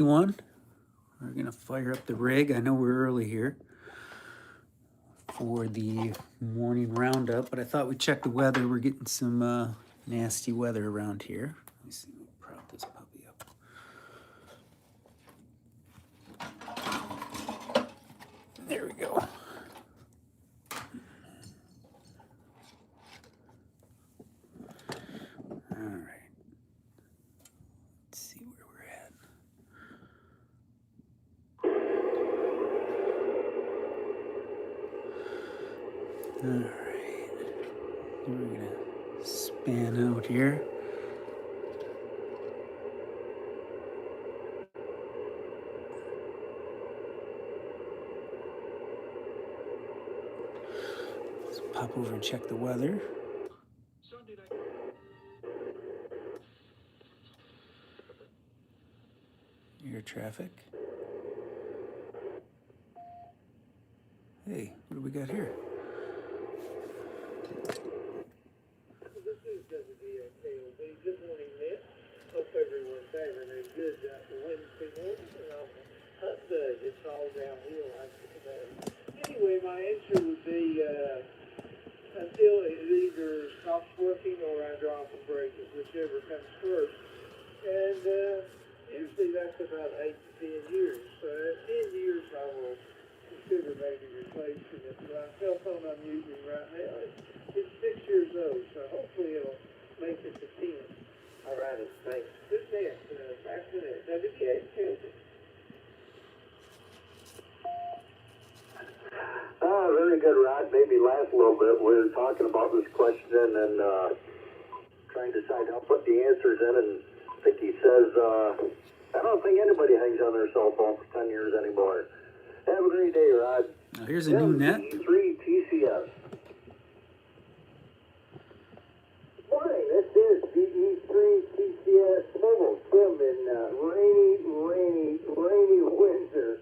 One, we're gonna fire up the rig. I know we're early here for the morning roundup, but I thought we'd check the weather. We're getting some nasty weather around here. Let me see. Let me prop this puppy up. There we go. All right. Let's see where we're at. All right. We're gonna span out here. Let's pop over and check the weather. Air traffic. Hey, what do we got here? This is WDOKOB. Good morning, Nick. Hope everyone's having a good Wednesday morning. And on it's all downhill after today. Anyway, my answer would be until it either stops working or I drop a brake, whichever comes first. And usually that's about 8 to 10 years. So at 10 years, I will consider maybe replacing it. My cell phone I'm using right now, it's 6 years old, so hopefully it'll make it to 10. All righty, thanks. Good net, back to that. WDA Very good, Rod. Maybe last a little bit. We were talking about this question and trying to decide how to put the answers in, and Vicky says, I don't think anybody hangs on their cell phone for 10 years anymore. Have a great day, Rod. Now here's a new net. 3 TCS. Morning, this is DE3 TCS Mobile. Tim in rainy winter.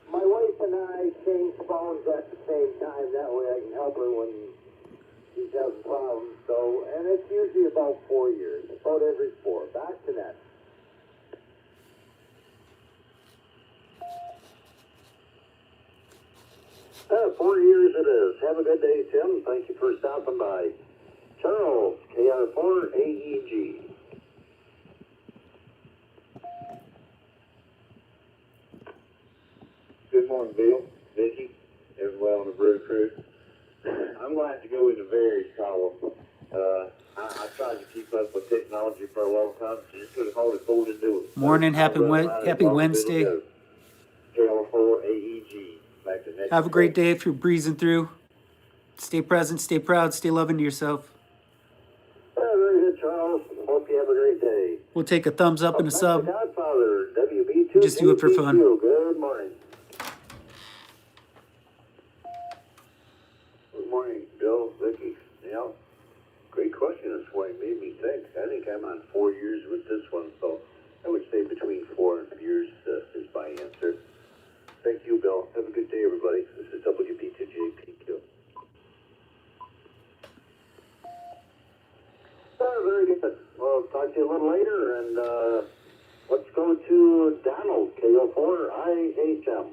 My wife and I change phones at the same time. That way I can help her when she's having problems. So, and it's usually about 4 years, about every 4. Back to that. 4 years it is. Have a good day, Tim. Thank you for stopping by. Charles, KR4 AEG. Good morning, Bill, Vicki, everybody on the Brew Crew. I'm going to have to go with the varies column. I tried to keep up with technology for a long time, so just couldn't hardly afford to do it. Morning, happy Wednesday. KR4 AEG. Back to next Have a great day if you're breezing through. Stay present, stay proud, stay loving to yourself. Very good, Charles. Hope you have a great day. We'll take a thumbs up and a sub. Godfather, WB2. Just do it for fun. Good morning. Good morning, Bill, Vicki. Yeah, great question this morning. Made me think. I think I'm on 4 years with this one, so I would say between 4 and 5 years is my answer. Thank you, Bill. Have a good day, everybody. This is WB2JPQ. Very good. Well, talk to you a little later, and let's go to Donald, KO4 IHM.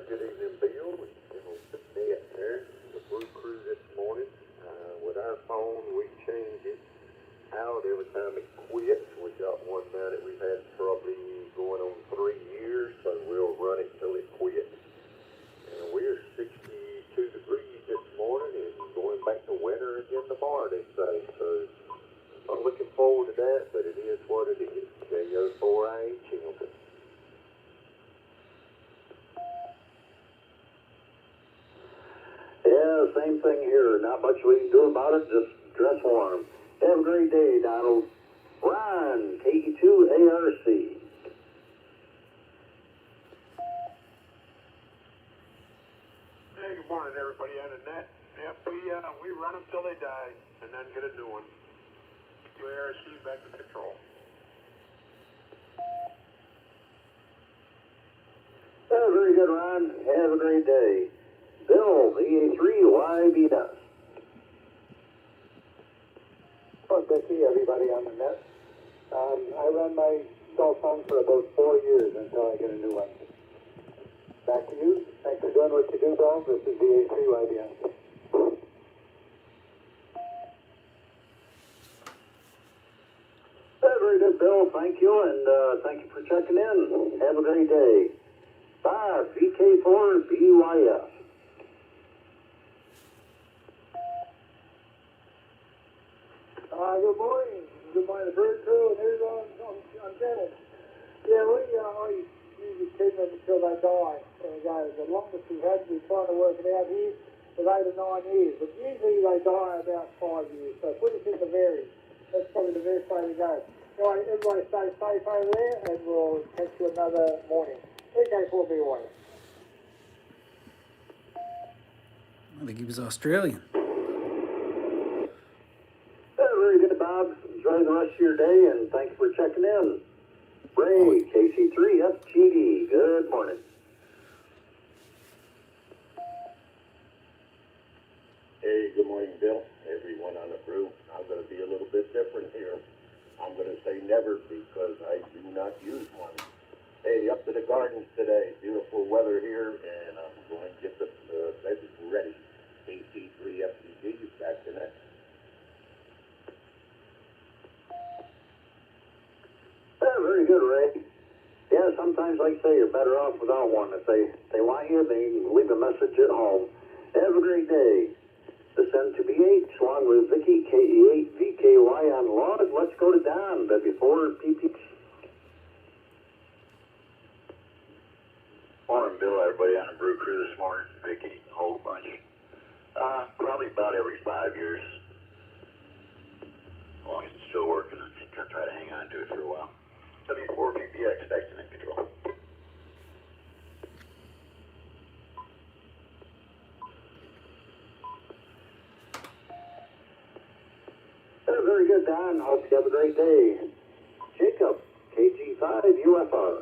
Good evening, Bill. Good net there. The Brew Crew this morning. With our phone, we change it out every time it quits. We got one now that we've had probably going on 3 years, so we'll run it till it quits. And we're 62 degrees this morning and going back to winter again tomorrow, they say. So I'm looking forward to that, but it is what it is. KO4 IHM. Yeah, same thing here. Not much we can do about it. Just dress warm. Have a great day, Donald. Ron, KE2 ARC. Hey, good morning, everybody on the net. Yep, we run them till they die, and then get a new one. ARC back to control. Very good, Ron. Have a great day. Bill, EA3 YBS. Well, Becky, everybody on the net. I ran my cell phone for about 4 years until I get a new one. Back to you. Thanks for doing what you do, Bill. This is VA3 YBN. Very good, Bill. Thank you, and thank you for checking in. Have a great day. Bye. VK4 BYF. Good morning. Good morning, bird crew, and everyone on Dennis. Yeah, we always usually keep them until they die. And guys, the longest we had, we trying to work it out here was 8 or 9 years. But usually they die about 5 years. So put us in the varies. That's probably the best way to go. Anyway, everybody stay safe over there, and we'll catch you another morning. VK4BY. I think he was Australian. Very good, Bob. Enjoy the rest of your day, and thanks for checking in. Ray, KC3FGD, good morning. Hey, good morning, Bill. Everyone on the crew. I'm going to be a little bit different here. I'm going to say never because I do not use one. Hey, up to the gardens today. Beautiful weather here, and I'm going to get the beds ready. KC3FGD, back to next. Very good, Ray. Yeah, sometimes, like I say, you're better off without one. If they want you, they leave a message at home. Have a great day. This N2B8, along with Vicky, KE8, VKY on log. Let's go to Don, W4 PP. Morning, Bill. Everybody on the brew crew this morning. Vicky, a whole bunch. Probably about every 5 years. As long as it's still working, I think I'll try to hang on to it for a while. W4 PPX, Station and Control. Very good, Don. Hope you have a great day. Jacob, KG5 UFR.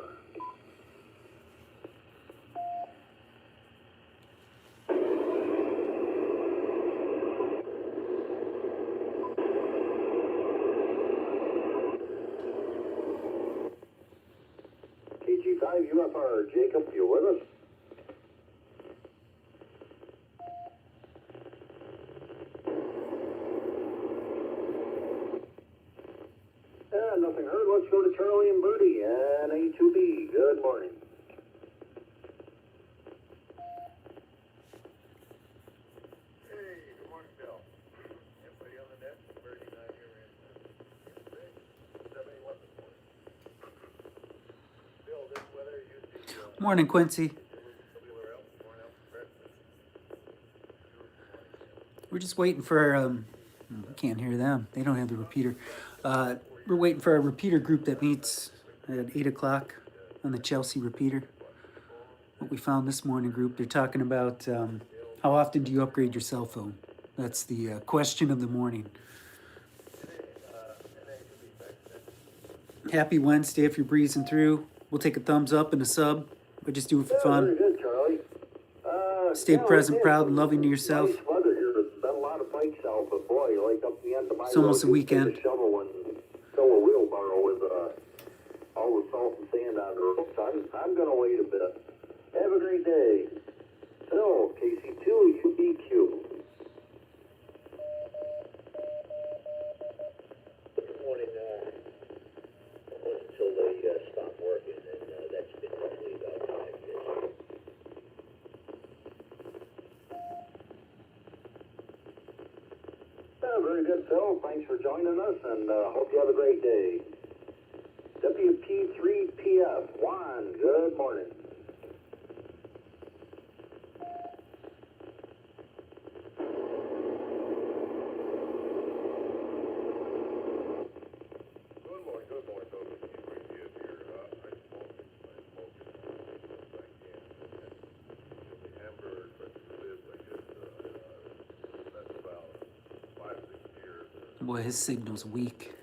KG5 UFR. Jacob, you with us? Nothing heard. Let's go to Charlie and Birdie and A2B. Good morning. Hey, good morning, Bill. Everybody on the net, Birdie and I here in 71 this morning. Bill, this weather usually Morning, Quincy. everywhere else, morning else, Christmas. We're just waiting for, we can't hear them. They don't have the repeater. We're waiting for a repeater group that meets at 8 o'clock on the Chelsea repeater. What we found this morning group, they're talking about how often do you upgrade your cell phone? That's the question of the morning. Happy Wednesday if you're breezing through. We'll take a thumbs up and a sub. But just do it for Very fun. good, Charlie. Stay present, proud, and loving to yourself. Nice weather here. There's been a lot of bikes out, but boy, like up the end of my It's almost road, a you take weekend. a shovel and fill a wheelbarrow with all the salt and sand on the road. So I'm going to wait a bit. Have a great day. Phil, KC2 UBQ. Good morning. It wasn't until they stopped working, and that's been roughly about 5 years. Very good, Phil. Thanks for joining us, and hope you have a great day. WP3PF, Juan, good morning. Good morning, Bill. This is Henry Gibb here. I smoke as best I can. And the Hamburg, but this, I guess, that's about 5, 6 years. Boy, his signal's weak.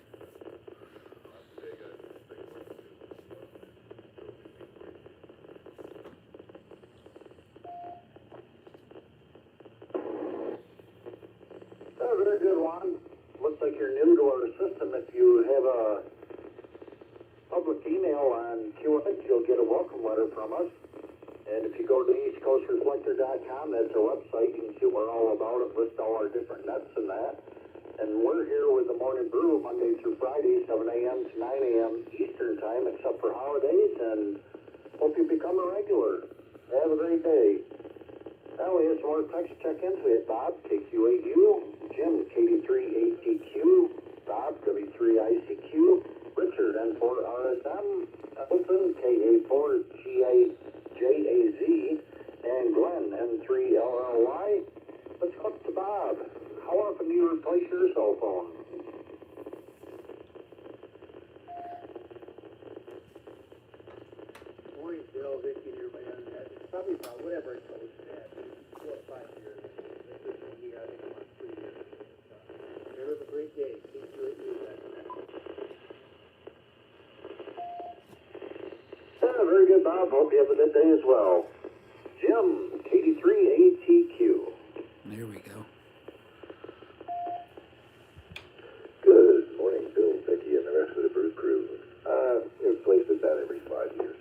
Very good, Juan. Looks like you're new to our you in, you'll get a welcome letter from us. And if you go to eastcoastreflector.com, that's our website. You can see what we're all about. It lists all our different nuts and that. And we're here with the morning brew Monday through Friday, 7 a.m. to 9 a.m. Eastern time, except for holidays. And hope you become a regular. Have a great day. Now we have some more text check-ins. We have Bob, KQ8U, Jim, KD3ATQ, Bob, W3ICQ, Richard, N4RSM, Elton, KA4GAJAZ, and Glenn, N3LLY. Let's go to Bob. How often do you replace your cell phone? Morning, Bill, Vicky here, man. It's probably about whatever it goes at, 4 or 5 years. This is a year, I think about 3 years. Have a great day. Keep doing you. Very good, Bob. Hope you have a good day as well. Jim, KD3ATQ. There we go. Good morning, Bill, Vicky, and the rest of the brew crew. Replace it about every 5 years.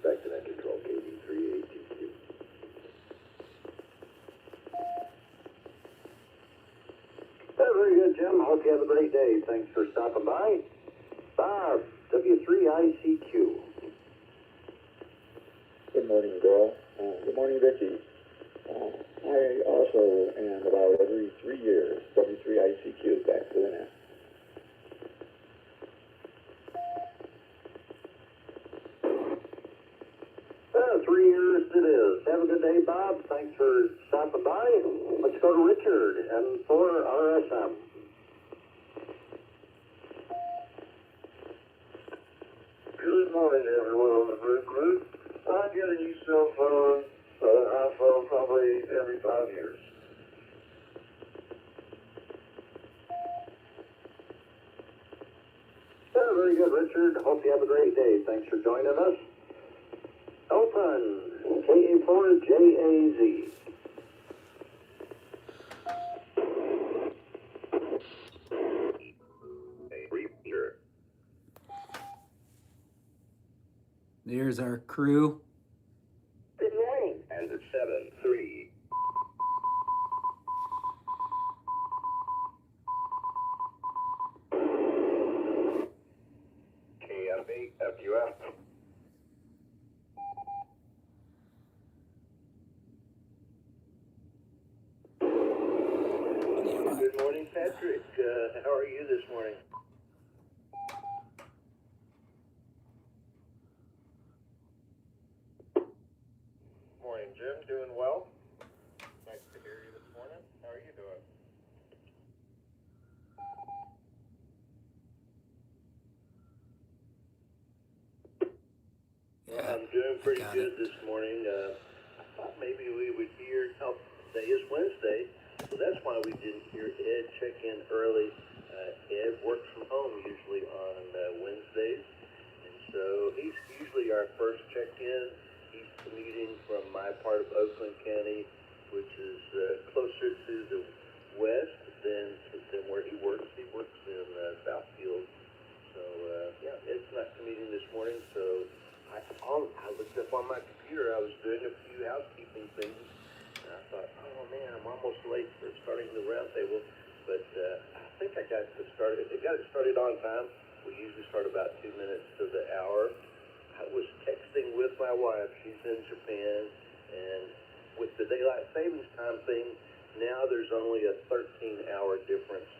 Back to that control, KD3ATQ. Very good, Jim. Hope you have a great day. Thanks for stopping by. Bob, W3ICQ. Good morning, Bill. Good morning, Vicky. I also am about every 3 years, W3ICQ, back to the net. 3 years it is. Have a good day, Bob. Thanks for stopping by. Let's go to Richard, N4RSM. Good morning, everyone on the brew crew. I get a new cell phone, iPhone, probably every 5 years. Very good, Richard. Hope you have a great day. Thanks for joining us. Elton, KA4JAZ. There's our crew. Good morning. And at 7-3. KFB, FQF. Good morning, Patrick. How are you this morning? Morning, Jim. Doing well? Nice to hear you this morning. How are you doing? Yeah, I'm doing pretty got good it. this morning. I thought maybe we would hear, today is Wednesday, so that's why we didn't hear Ed check in early. Ed works from home usually on Wednesdays, and so he's usually our first check-in. He's commuting from my part of Oakland County, which is closer to the west than where he works. He works in Southfield. So, yeah, Ed's not commuting this morning, so I looked up on my computer. I was doing a few housekeeping things, and I thought, oh man, I'm almost late for starting the roundtable. But I think I got it started on time. We usually start about 2 minutes to the hour. I was texting with my wife. She's in Japan, and with the daylight savings time thing, now there's only a 13-hour difference.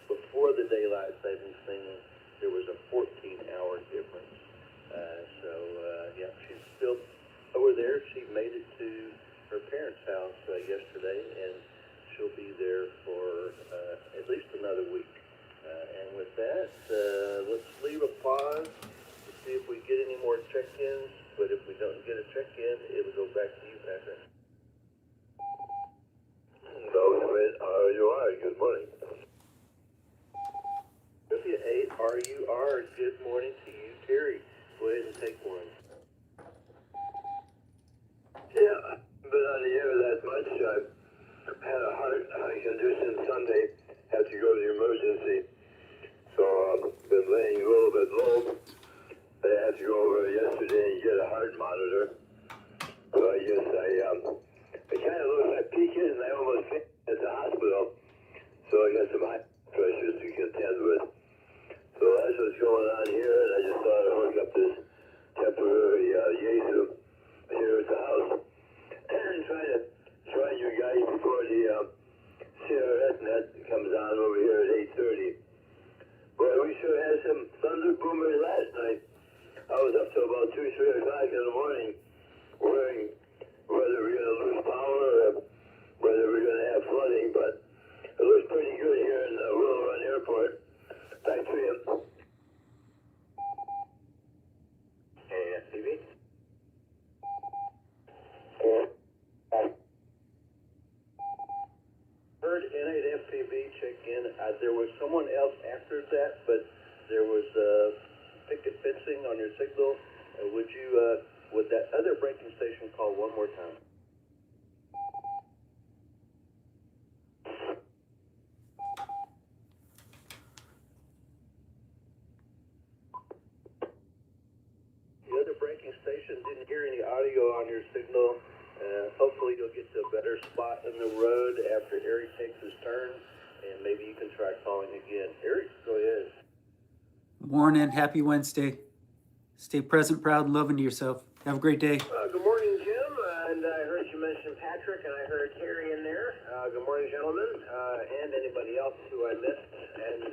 Before the daylight savings thing, there was a 14-hour difference. Yeah, she's still over there. She made it to her parents' house yesterday, and she'll be there for at least another week. And with that, let's leave a pause to see if we get any more check-ins. But if we don't get a check-in, it will go back to you, Patrick. WA, good morning. W8RUR, good morning to you, Terry. Go ahead and take one. Yeah, but on the air that much. I had a heart condition Sunday. Had to go to the emergency. So I've been laying a little bit low. I had to go over yesterday and monitor. So I kind of looked like peaking and I almost fainted at the hospital. So I got some high pressures to contend with. So that's what's going on here, and I just thought I'd hook up this temporary Yaesu here at the house and try to join you guys before the CRS net comes on over here at 8:30. Boy, we sure had some thunder boomers last night. I was up till about 2, 3 o'clock in the morning, worrying whether we're going to lose power or whether we're going to have flooding, but it looks pretty good here in Willow Run Airport. Back to you. KFTV. Heard N8FPV check in. There was someone else after that, but there was picket fencing on your signal. Would that other breaking station call one more time? The other breaking station didn't hear any audio on your signal. Hopefully you'll get to a better spot in the road after Eric takes his turn, and maybe you can try calling again. Eric, go ahead. Morning, happy Wednesday. Stay present, proud, and loving to yourself. Have a great day. Good morning, Jim. And I heard you mention Patrick, and I heard Terry in there. Good morning, gentlemen, and anybody else who I missed. And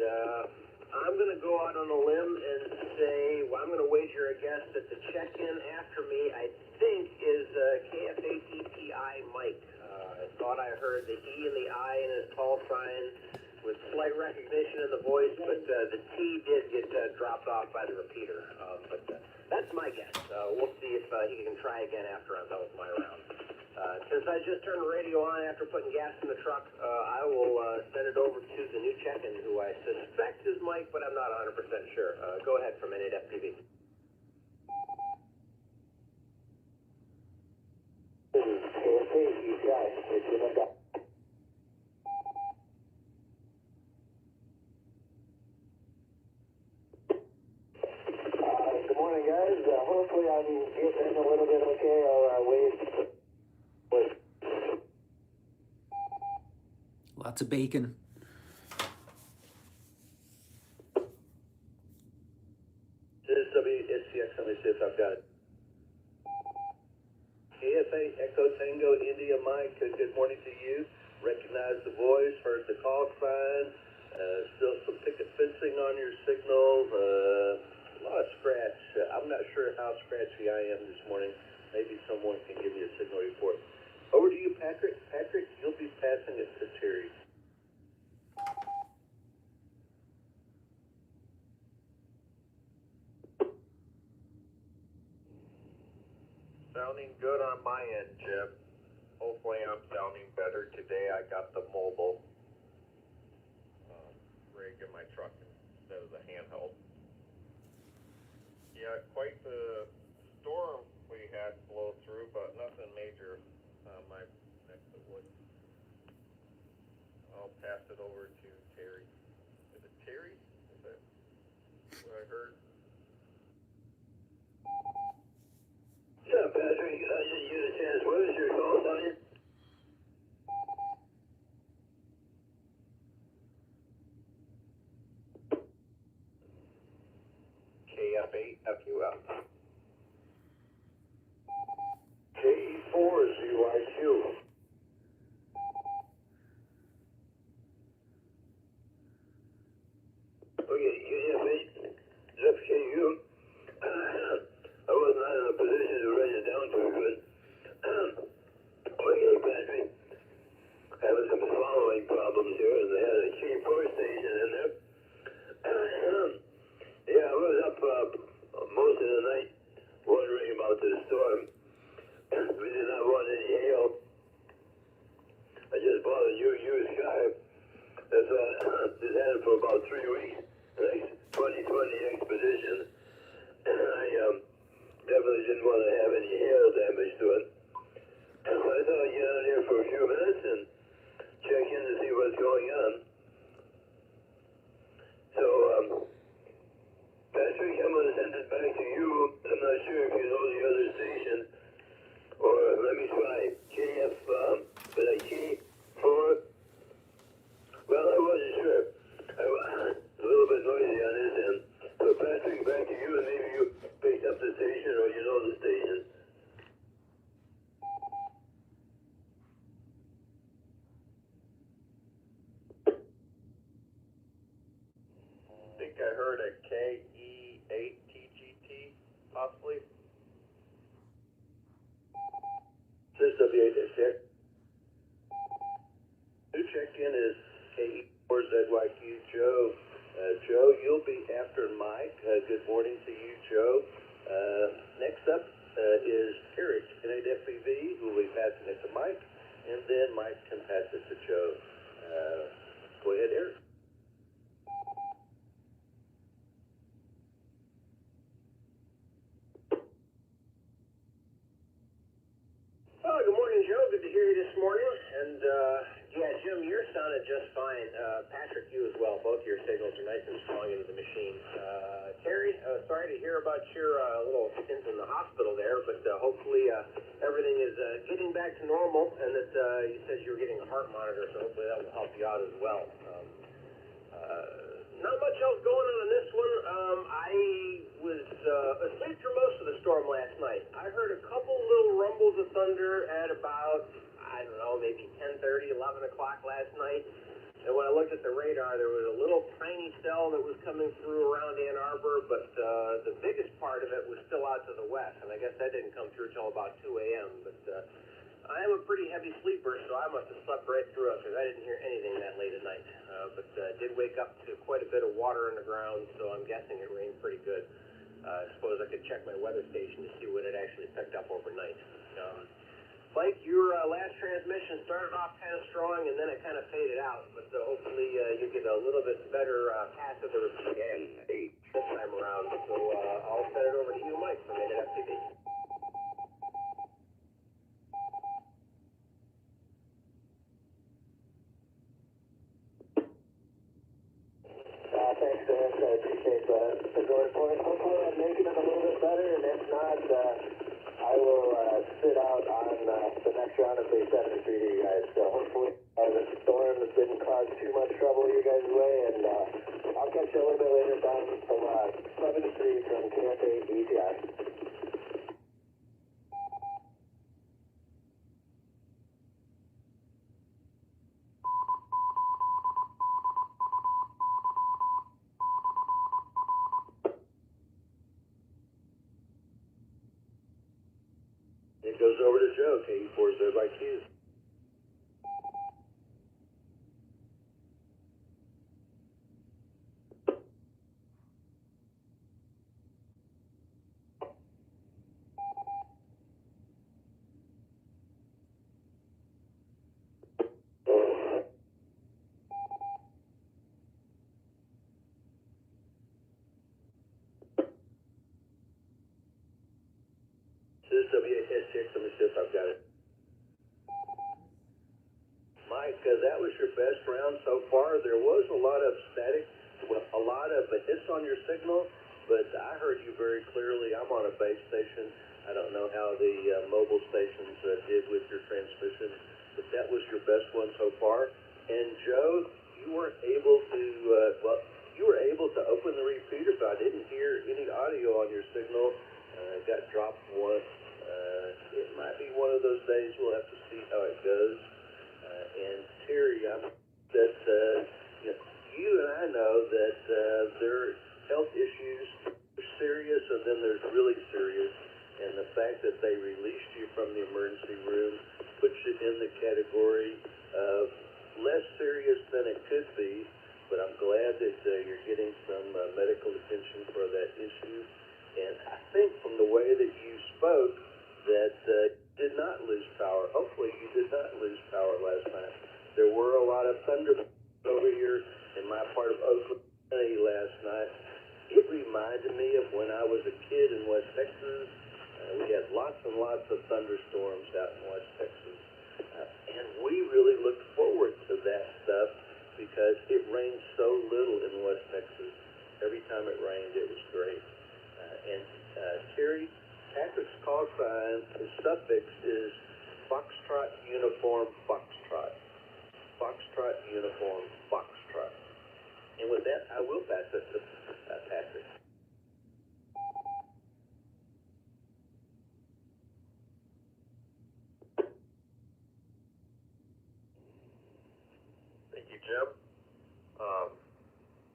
I'm going to go out on a limb and say, well, I'm going to wager a guess that the check-in after me, I think, is KFATPI Mike. I thought I heard the E and the I in his call sign with slight recognition in the voice, but the T did get dropped off by the repeater. But that's my guess. We'll see if he can try again after I'm done with my round. Since I just turned the radio on after putting gas in the truck, I will send it over to the new check-in, who I suspect is Mike, but I'm not 100% sure. Go ahead from N8FPV. Good morning, guys. Hopefully I can get in a little bit okay. I'll wait. Lots of bacon. This is WSCX. Let me see if I've got it. KFA Echo Tango India Mike. Good morning to you. Recognize the voice. Heard the call sign. Still some picket fencing on your signal. A lot of scratch. I'm not sure how scratchy I am this morning. Maybe someone can give me a signal report. Over to you, Patrick. Patrick, you'll be passing it to Terry. Sounding good on my end, Jim. Hopefully I'm sounding better today. I got the mobile rig in my truck instead of the handheld. Yeah, quite the storm we had blow through, but nothing major on my neck of wood. I'll pass it over to Terry. Is it Terry? Is that what I heard? Yeah, Patrick, I didn't get a chance. What is your call sign? KF8FUF. K4ZYQ. Okay, KF8, FKU. I was not in a position to write it down too good. Okay, Patrick. Having some swallowing problems here, and they had a K4 station in there. Yeah, I was up most of the night wondering about this storm. We did not want any hail. I just bought a new used car. That's just had it for about 3 weeks. Nice 2020 Expedition. I definitely didn't want to have any hail damage to it. So I thought I'd get out here for a few minutes and check in to see what's going on. So, Patrick, I'm going to send it back to you. I'm not sure if you know the other station. heard a KE8TGT, possibly. This is W8 New check-in is KE4ZYQ Joe. Joe, you'll be after Mike. Good morning to you, Joe. Next up is Eric, NAWV, who will be passing it to Mike, and then Mike can pass it to Joe. Go ahead, Eric. Oh, good morning, Joe. Good to hear you this morning. And, yeah, Jim, yours sounded just fine. Patrick, you as well. Both your signals are nice and strong into the machine. Terry, sorry to hear about your little stint in the hospital there, but hopefully everything is getting back to normal, and that you said you were getting a heart monitor, so hopefully that will help you out as well. Not much else going on this one. I was asleep through most of the storm last night. I heard a couple little rumbles of thunder at about, I don't know, maybe 10:30, 11 o'clock last night. And when I looked at the radar, there was a little tiny cell that was coming through around Ann Arbor, but the biggest part of it was still out to the west. And I guess that didn't come through till about 2 a.m. But I am a pretty heavy sleeper, so I must have slept right through it because I didn't hear anything that late at night. But did wake up to quite a bit of water in the ground, so I'm guessing it rained pretty good. I suppose I could check my weather station to see what it actually picked up overnight. Mike, your last transmission started off kind of strong, and then it kind of faded out. But hopefully you get a little bit better pass of the repeat this time around. So I'll send it over to you, Mike, from NFTV. Thanks, Dan. I appreciate the door report. Hopefully I'm making it a little bit better, and if not, I will sit out on the next round of Bay 73 to you guys. So hopefully the storm didn't cause too much trouble your guys' way, and I'll catch you a little bit later down from 73 from KFA ETI. It goes over to Joe, KE4ZYQ. This is W8S6. Let me see if I've got it. Mike, that was your best round so far. There was a lot of static, a lot of hits on your signal, but I heard you very clearly. I'm on a base station. I don't know how the mobile stations did with your transmission, but that was your best one so far. And Joe, you weren't able to, you were able to open the repeater, but I didn't hear any audio on your signal. It got dropped once. It might be one of those days. We'll have to see how it goes. And Terry, you and I know that there are health issues. There's serious, and then there's really serious. And the fact that they released you from the emergency room puts it in the category of less serious than it could be. But I'm glad that you're getting some medical attention for that issue. And I think from the way that you spoke that did not lose power. Hopefully you did not lose power last night. There were a lot of thunder over here in my part of Oakland County last night. It reminded me of when I was a kid in West Texas. We had lots and lots of thunderstorms out in West Texas. And we really looked forward to that stuff because it rained so little in West Texas. Every time it rained, it was great. And Terry, Patrick's call sign, his suffix is Foxtrot Uniform Foxtrot. Foxtrot Uniform Foxtrot. And with that, I will pass it to Patrick. Thank you, Jim.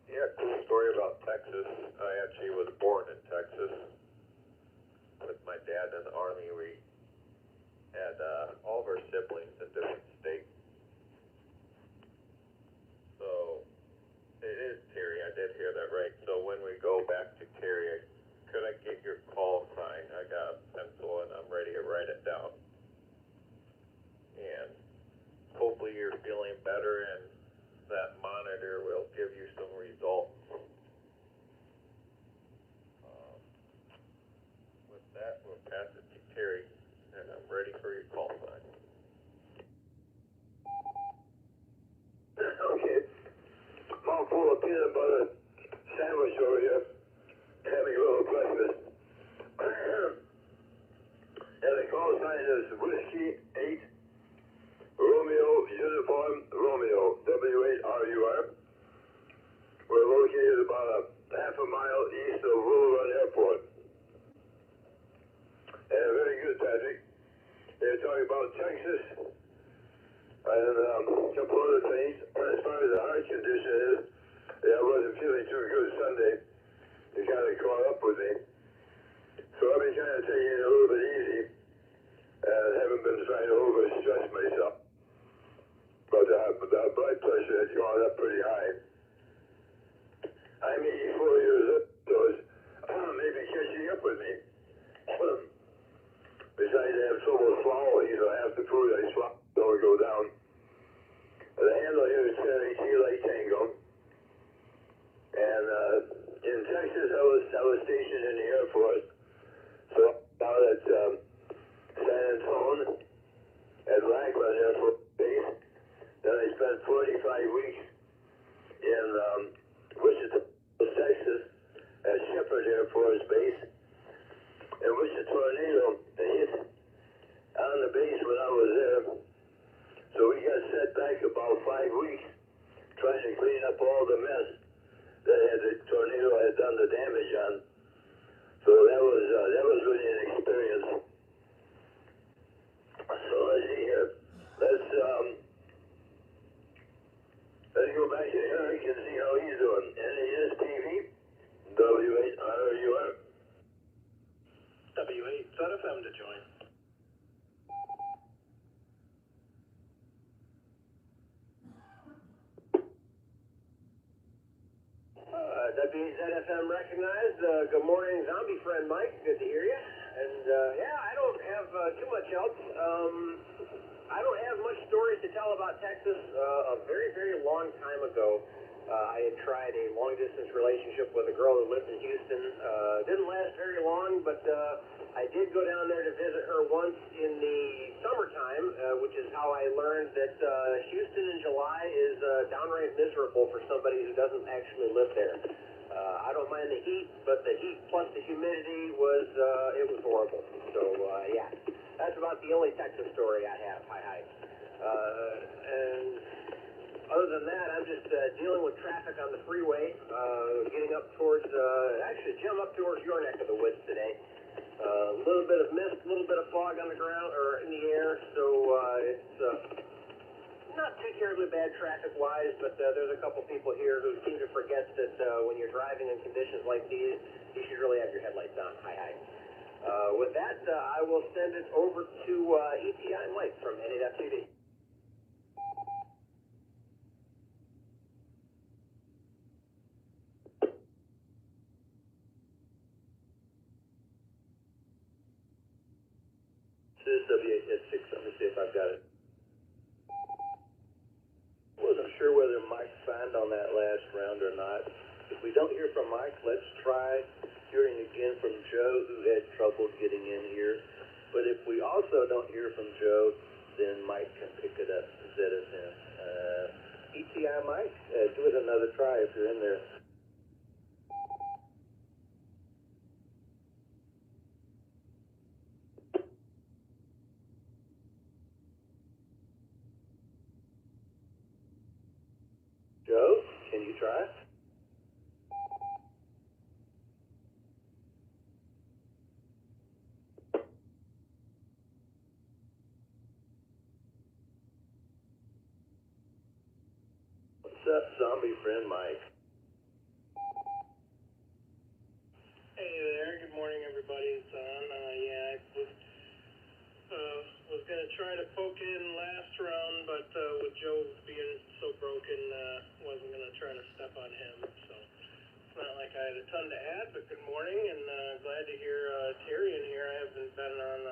Yeah, cool story about Texas. Texas. I actually was born in Texas. With my dad in the Army, we had all of our siblings in different states. So, it is Terry, I did hear that right. So when we go back to Terry, could I get your call sign? I got a pencil and I'm ready to write it down. And hopefully you're feeling better and that monitor will give you some results. With that, we'll pass it to Terry, and I'm ready for your call sign. Okay. Mouthful of peanut butter sandwich over here. Having a little breakfast. And the call sign is Whiskey 8 Romeo Uniform Romeo, W8RUR. We're located about a half a mile east of Willow Run Airport. And very good, Patrick. They're talking about Texas and a couple other things. As far as the heart condition is, I wasn't feeling too good Sunday. It kind of caught up with me. So I've been kind of taking it a little bit easy and haven't been trying to overstress myself. But the blood pressure has gone up pretty high. I'm 84 years old, so it's maybe catching up with me. Besides, I have trouble swallowing, so half the food I swallow don't go down. The handle here is Cherry Sea Lake Tango. And in Texas, I was stationed in the Air Force. So out at San Antonio, at Lackland Air Force Base. Then I spent 45 weeks in Wichita, Texas, at Shepherd Air Force Base. And which a tornado hit on the base when I was there. So we got set back about 5 weeks trying to clean up all the mess that the tornado had done the damage on. So that was really an experience. So let's see here. Let's go back to Eric and see how he's doing. NASTV, W8RUR. W8 ZFM to join. WZFM recognized. Good morning, zombie friend Mike. Good to hear you. And yeah, I don't have too much else. I don't have much stories to tell about Texas. A very, very long time ago, I had tried a long-distance relationship with a girl who lived in Houston. Didn't last very long, but I did go down there to visit her once in the summertime, which is how I learned that Houston in July is downright miserable for somebody who doesn't actually live there. I don't mind the heat, but the heat plus the humidity was horrible. So yeah, that's about the only Texas story I have. Hi. And other than that, I'm just dealing with traffic on the freeway, getting up towards, actually, Jim, up towards your neck of the woods today. A little bit of mist, a little bit of fog on the ground, or in the air, so it's not too terribly bad traffic-wise, but there's a couple people here who seem to forget that when you're driving in conditions like these, you should really have your headlights on. Hi. With that, I will send it over to ETI Mike from NASTV. This is W8 Let me see if I've got it. Wasn't sure whether Mike signed on that last round or not. If we don't hear from Mike, let's try hearing again from Joe, who had trouble getting in here. But if we also don't hear from Joe, then Mike can pick it up to ZFM. ETI Mike, give it another try if you're in there. Joe, can you try? What's up, zombie friend Mike? everybody's on. Yeah, I was gonna try to poke in last round, but with Joe being so broken, wasn't gonna try to step on him. So it's not like I had a ton to add. But good morning, and glad to hear Terry in here. I haven't been on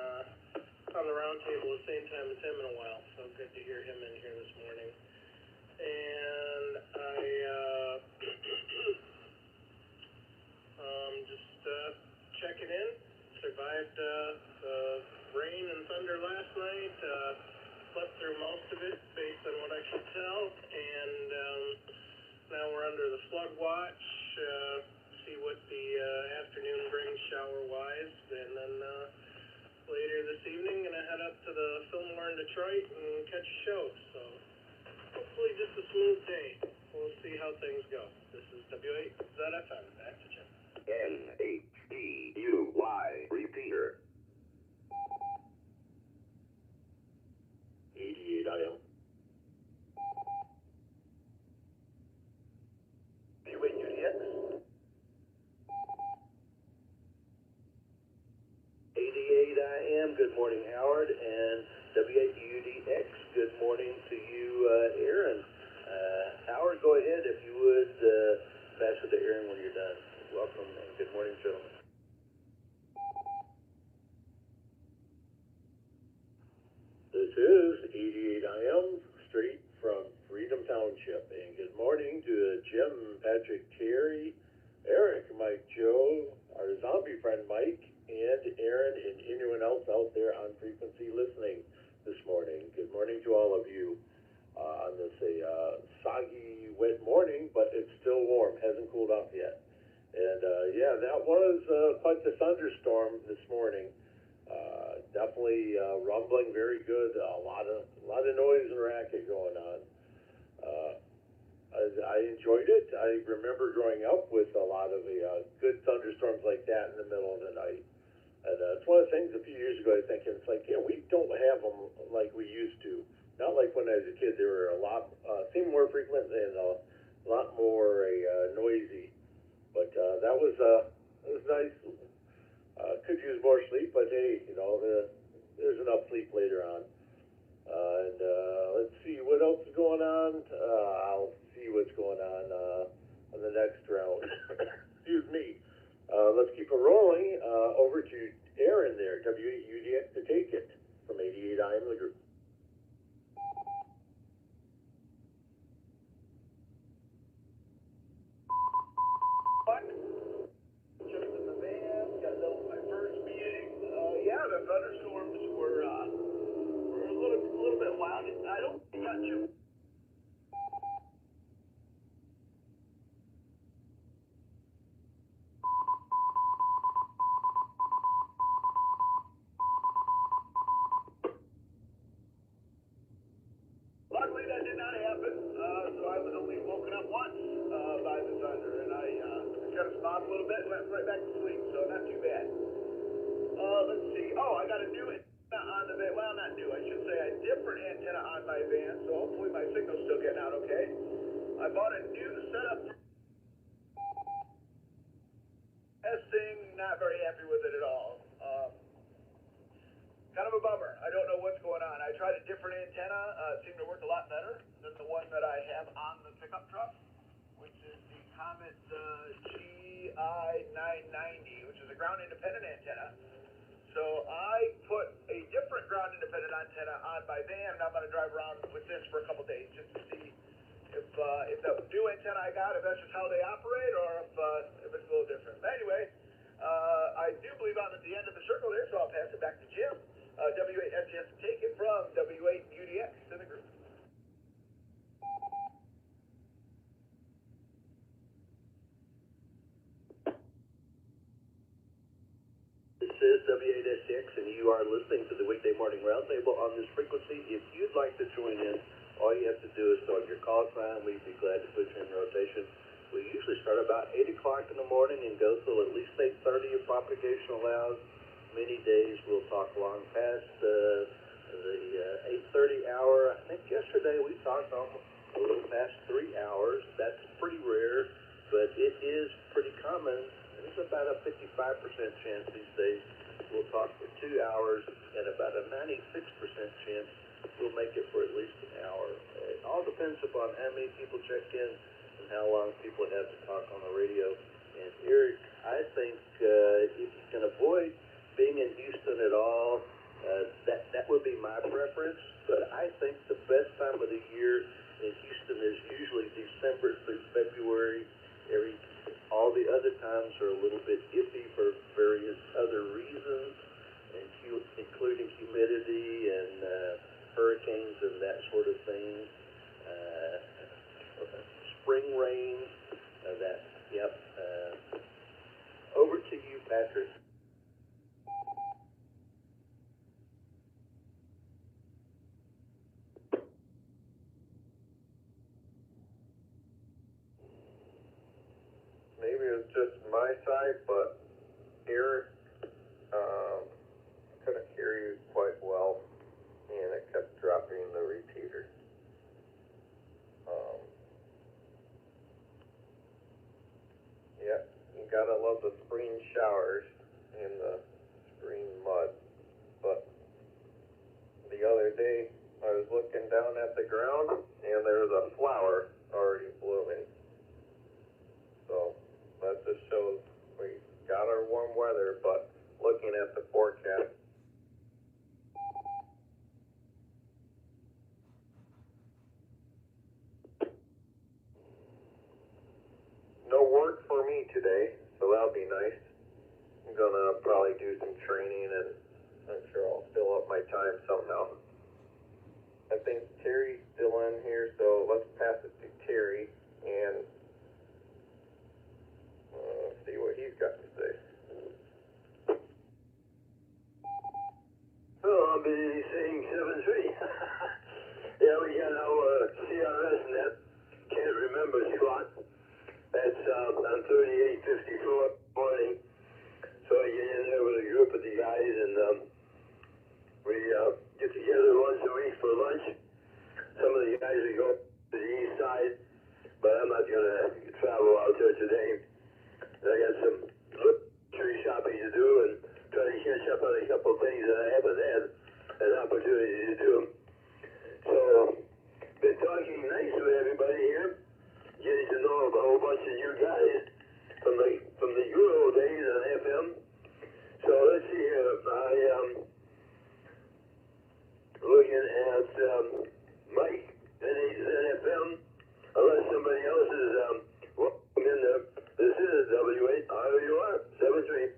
the round table the same time as him in a while, so good to hear him in here this morning. And I just checking in. Survived the rain and thunder last night. Slept through most of it, based on what I could tell. And now we're under the flood watch. See what the afternoon brings shower-wise, and then later this evening, gonna head up to the Fillmore in Detroit and catch a show. So hopefully just a smooth day. We'll see how things go. This is W8ZFM. Back to Jim. NHDUY repeater. 88 IM. W8 UDX. 88 IM. Good morning, Howard, and W8 UDX. Good morning to you, Aaron. Howard, go ahead if you would pass it to Aaron when you're done. Welcome and good morning, gentlemen. This is 88 IM, straight from Freedom Township. And good morning to Jim, Patrick, Terry, Eric, Mike, Joe, our zombie friend Mike, and Aaron, and anyone else out there on frequency listening this morning. Good morning to all of you on this soggy, wet morning, but it's still warm, hasn't cooled off yet. And yeah, that was quite the thunderstorm this morning. Definitely rumbling, very good. A lot of noise and racket going on. I enjoyed it. I remember growing up with a lot of good thunderstorms like that in the middle of the night. And it's one of the things a few years ago I think it's like, yeah, we don't have them like we used to. Not like when I was a kid. They were a lot, seemed more frequent and a lot more noisy. But that was nice. Could use more sleep, but hey, there's enough sleep later on. And let's see what else is going on. I'll see what's going on the next round. Excuse me. Let's keep it rolling. Over to Aaron there, W8 UDX to take it from 88 IM the group. Just in the van, got done with my first meeting. Yeah, the thunderstorms were a little bit wild. I don't got you. Luckily, that did not happen. So I was only woken up once by the thunder, and I kind of stopped a little bit and went right back to sleep. So not too bad. Let's see. Oh, I got a new antenna on the van. Well, not new. I should say a different antenna on my van. So hopefully my signal's still getting out okay. I bought a new setup. Testing. Not very happy with it at all. Kind of a bummer. I don't know what's going on. I tried a different antenna. It seemed to work a lot better than the one that I have on the pickup truck, which is the Comet GI990, which is a ground independent antenna. So I put a different ground independent antenna on my van, and I'm going to drive around with this for a couple days just to see if the new antenna I got, if that's just how they operate, or if it's a little different. But anyway, I do believe I'm at the end of the circle there, so I'll pass it back to Jim. W8 STS, take it from W8 UDX to the group. This is W8 STX, and you are listening to the weekday morning roundtable on this frequency. If you'd like to join in, all you have to do is start your call sign. We'd be glad to put you in rotation. We usually start about 8 o'clock in the morning and go till at least 8:30 if propagation allows. Many days we'll talk long past the 8:30 hour. I think yesterday we talked almost a little past 3 hours. That's pretty rare, but it is pretty common there's about a 55% chance these days we'll talk for 2 hours, and about a 96% chance we'll make it for at least an hour. It all depends upon how many people check in and how long people have to talk on the radio. And Eric, I think if you can avoid being in Houston at all, that would be my preference. But I think the best time of the year in Houston is usually December through February. All the other times are a little bit iffy for various other reasons, including humidity and hurricanes and that sort of thing. Spring rain, over to you, Patrick. Maybe it's just my side, but Eric, couldn't hear you quite well, and it kept dropping the repeater. Yeah, you gotta love the spring showers and the spring mud, but the other day I was looking down at the ground, and there was a flower already blooming. So that just shows we got our warm weather, but looking at the forecast, no work for me today, so that'll be nice. I'm gonna probably do some training, and I'm sure I'll fill up my time somehow. I think Terry's still in here, so let's pass it to Terry and see what he's got to say. Oh, I'll be saying 7-3. Yeah, we got our CRS net. Can't remember Scott. That's on 3854 morning. So I get in there with a group of the guys, and we get together once a week for lunch. Some of the guys will go to the east side, but I'm not going to travel out there today. I got some tree shopping to do and try to catch up on a couple of things that I haven't had an opportunity to do. So, been talking nice with everybody here, getting to know a whole bunch of you guys from the good old days on FM. So let's see here. I am looking at Mike NHZFM, unless somebody else is welcome in there. This is W8RUR 73.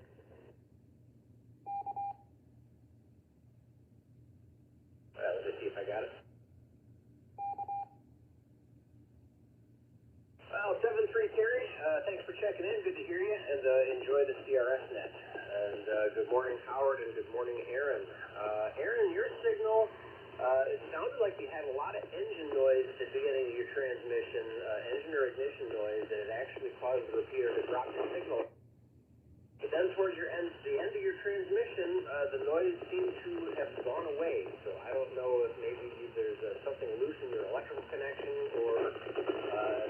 Let's see if I got it. Well, 7-3 Terry, thanks for checking in. Good to hear you, and enjoy the CRS net. And good morning, Howard, and good morning, Aaron. Aaron, your signal, it sounded like you had a lot of engine noise at the beginning of your transmission, engine or ignition noise, and it actually caused the repeater to drop your signal. But then towards the end of your transmission, the noise seemed to have gone away. So I don't know if maybe there's something loose in your electrical connection, or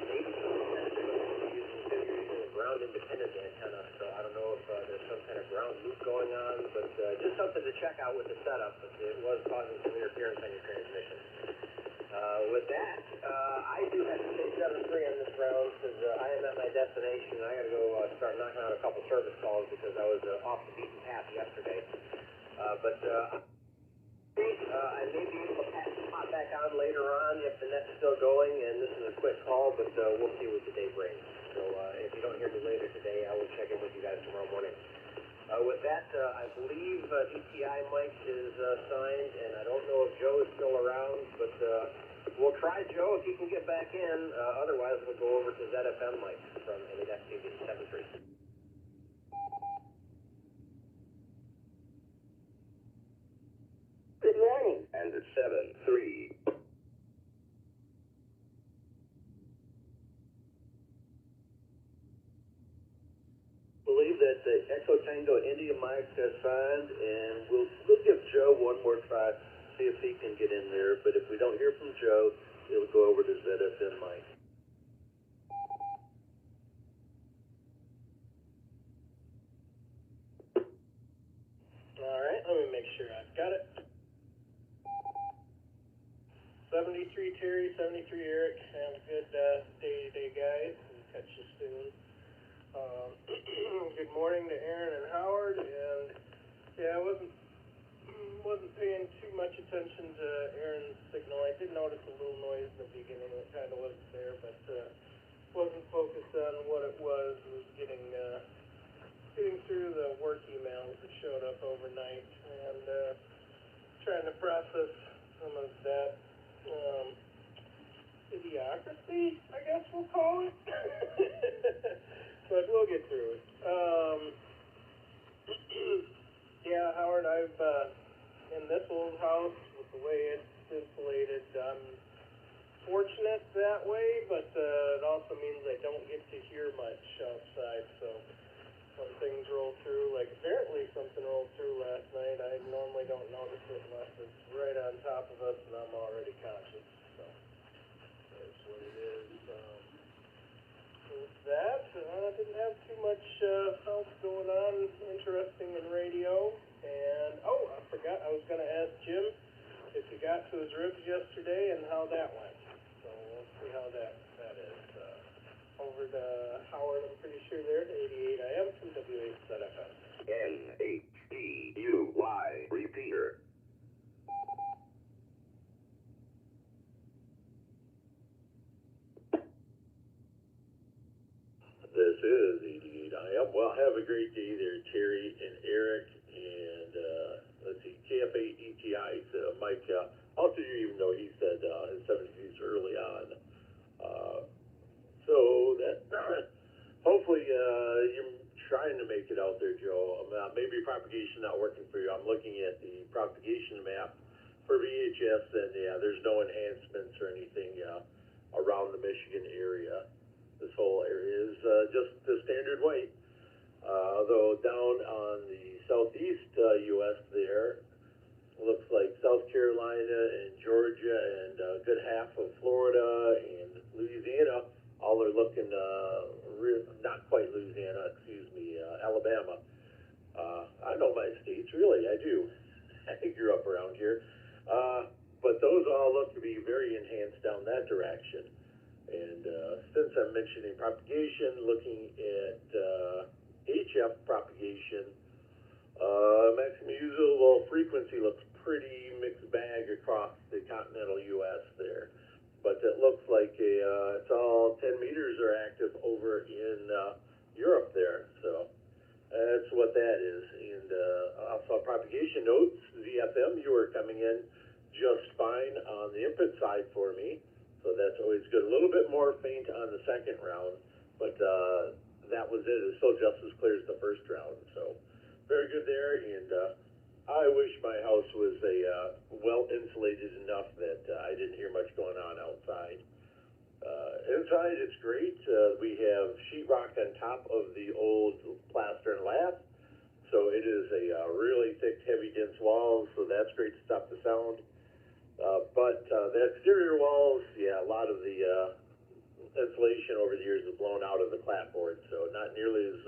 maybe you're using a ground independent antenna. So I don't know if there's some kind of ground loop going on, but just something to check out with the setup. But it was causing some interference on your transmission. With that, I do have to say 7-3 on this round because I am at my destination. I got to go start knocking out a couple service calls because I was off the beaten path yesterday. But I may be able to pop back on later on if the net's still going. And this is a quick call, but we'll see what the day brings. So if you don't hear me later today, I will check in with you guys tomorrow morning. With that, I believe DTI Mike is signed, and I don't know if Joe is still around, but we'll try Joe if he can get back in. Otherwise, we'll go over to ZFM Mike from NFTV 7-3. Good morning. And it's 7-3. Believe that the Echo Tango India Mike has signed, and we'll give Joe one more try, see if he can get in there. But if we don't hear from Joe, it'll go over to ZFM Mike. sure I've got it. 73 Terry, 73 Eric. Have a good day today, guys. We'll catch you soon. Good morning to Aaron and Howard. And yeah, I wasn't paying too much attention to Aaron's signal. I did notice a little noise in the beginning. It kind of wasn't there, but wasn't focused on what it was. It was getting through the work emails that showed up overnight and trying to process some of that idiocracy, I guess we'll call it. But we'll get through it. Yeah, Howard, I've in this old house with the way it's insulated, I'm fortunate that way, but it also means I don't get to hear much outside, so when things roll through, like apparently something rolled through last night, I normally don't notice it unless it's right on top of us and I'm already conscious, so that's what it is. With that, I didn't have too much else going on interesting in radio, and I forgot, I was going to ask Jim if he got to his ribs yesterday and how that went, so we'll see how that is. Over to Howard, I'm pretty sure there at 88 AM from W8ZFM. NHDUY repeater. This is 88 IM. Well, have a great day there, Terry and Eric. And let's see, KF8ETI, Mike, also didn't even know he said his 70s early on. So that hopefully you're trying to make it out there, Joe. Maybe propagation not working for you. I'm looking at the propagation map for VHS, and yeah, there's no enhancements or anything around the Michigan area. This whole area is just the standard weight. Though down on the southeast U.S. there, looks like South Carolina and Georgia and a good half of Florida and Louisiana, all are looking, not quite Louisiana, excuse me, Alabama. I know my states, really, I do. I grew up around here. But those all look to be very enhanced down that direction. And since I'm mentioning propagation, looking at HF propagation, maximum usable frequency looks pretty mixed bag across the continental U.S. there. But it looks like it's all 10 meters are active over in Europe there. So that's what that is. And also propagation notes, ZFM, you were coming in just fine on the input side for me. So that's always good. A little bit more faint on the second round, but that was it. It's still just as clear as the first round. So very good there. And I wish my house was well insulated enough that I didn't hear much going on outside. Inside, it's great. We have sheetrock on top of the old plaster and lath. So it is a really thick, heavy, dense wall. So that's great to stop the sound. But the exterior walls, yeah, a lot of the insulation over the years has blown out of the clapboard. So not nearly as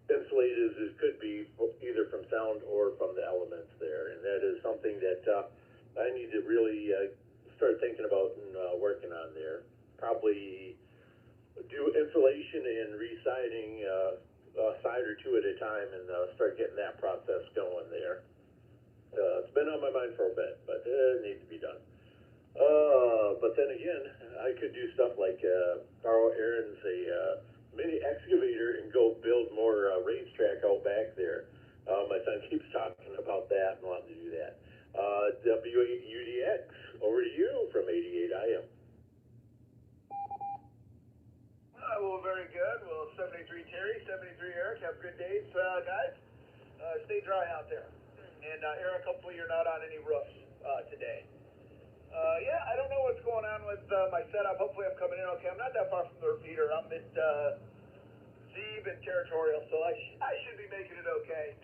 insulated as it could be, either from sound or from the elements there. And that is something that I need to really start thinking about and working on there. Probably do insulation and re-siding a side or two at a time and start getting that process going there. It's been on my mind for a bit, but it needs to be done. But then again, I could do stuff like borrow Aaron's mini excavator and go build more racetrack out back there. My son keeps talking about that and wanting to do that. W8UDX, over to you from 88 IM. Well, very good. Well, 73 Terry, 73 Eric, have good days, guys. Stay dry out there. And Eric, hopefully you're not on any roofs today. Yeah, I don't know what's going on with my setup. Hopefully I'm coming in okay. I'm not that far from the repeater. I'm at Zeeb and Territorial, so I should be making it okay.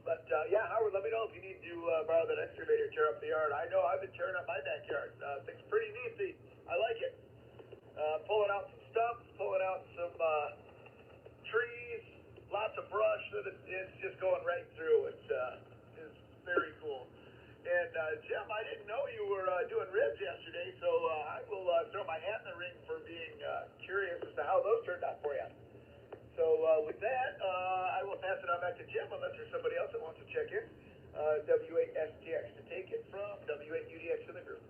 But yeah, Howard, let me know if you need to borrow that excavator, tear up the yard. I know I've been tearing up my backyard. Things pretty neat. I like it. Pulling out some stumps, pulling out some trees, lots of brush. that it's just going right through. It is very cool. And Jim, I didn't know you were doing ribs yesterday, so I will throw my hat in the ring for being curious as to how those turned out for you. So with that, I will pass it on back to Jim unless there's somebody else that wants to check in. W8STX to take it from W8UDX in the group.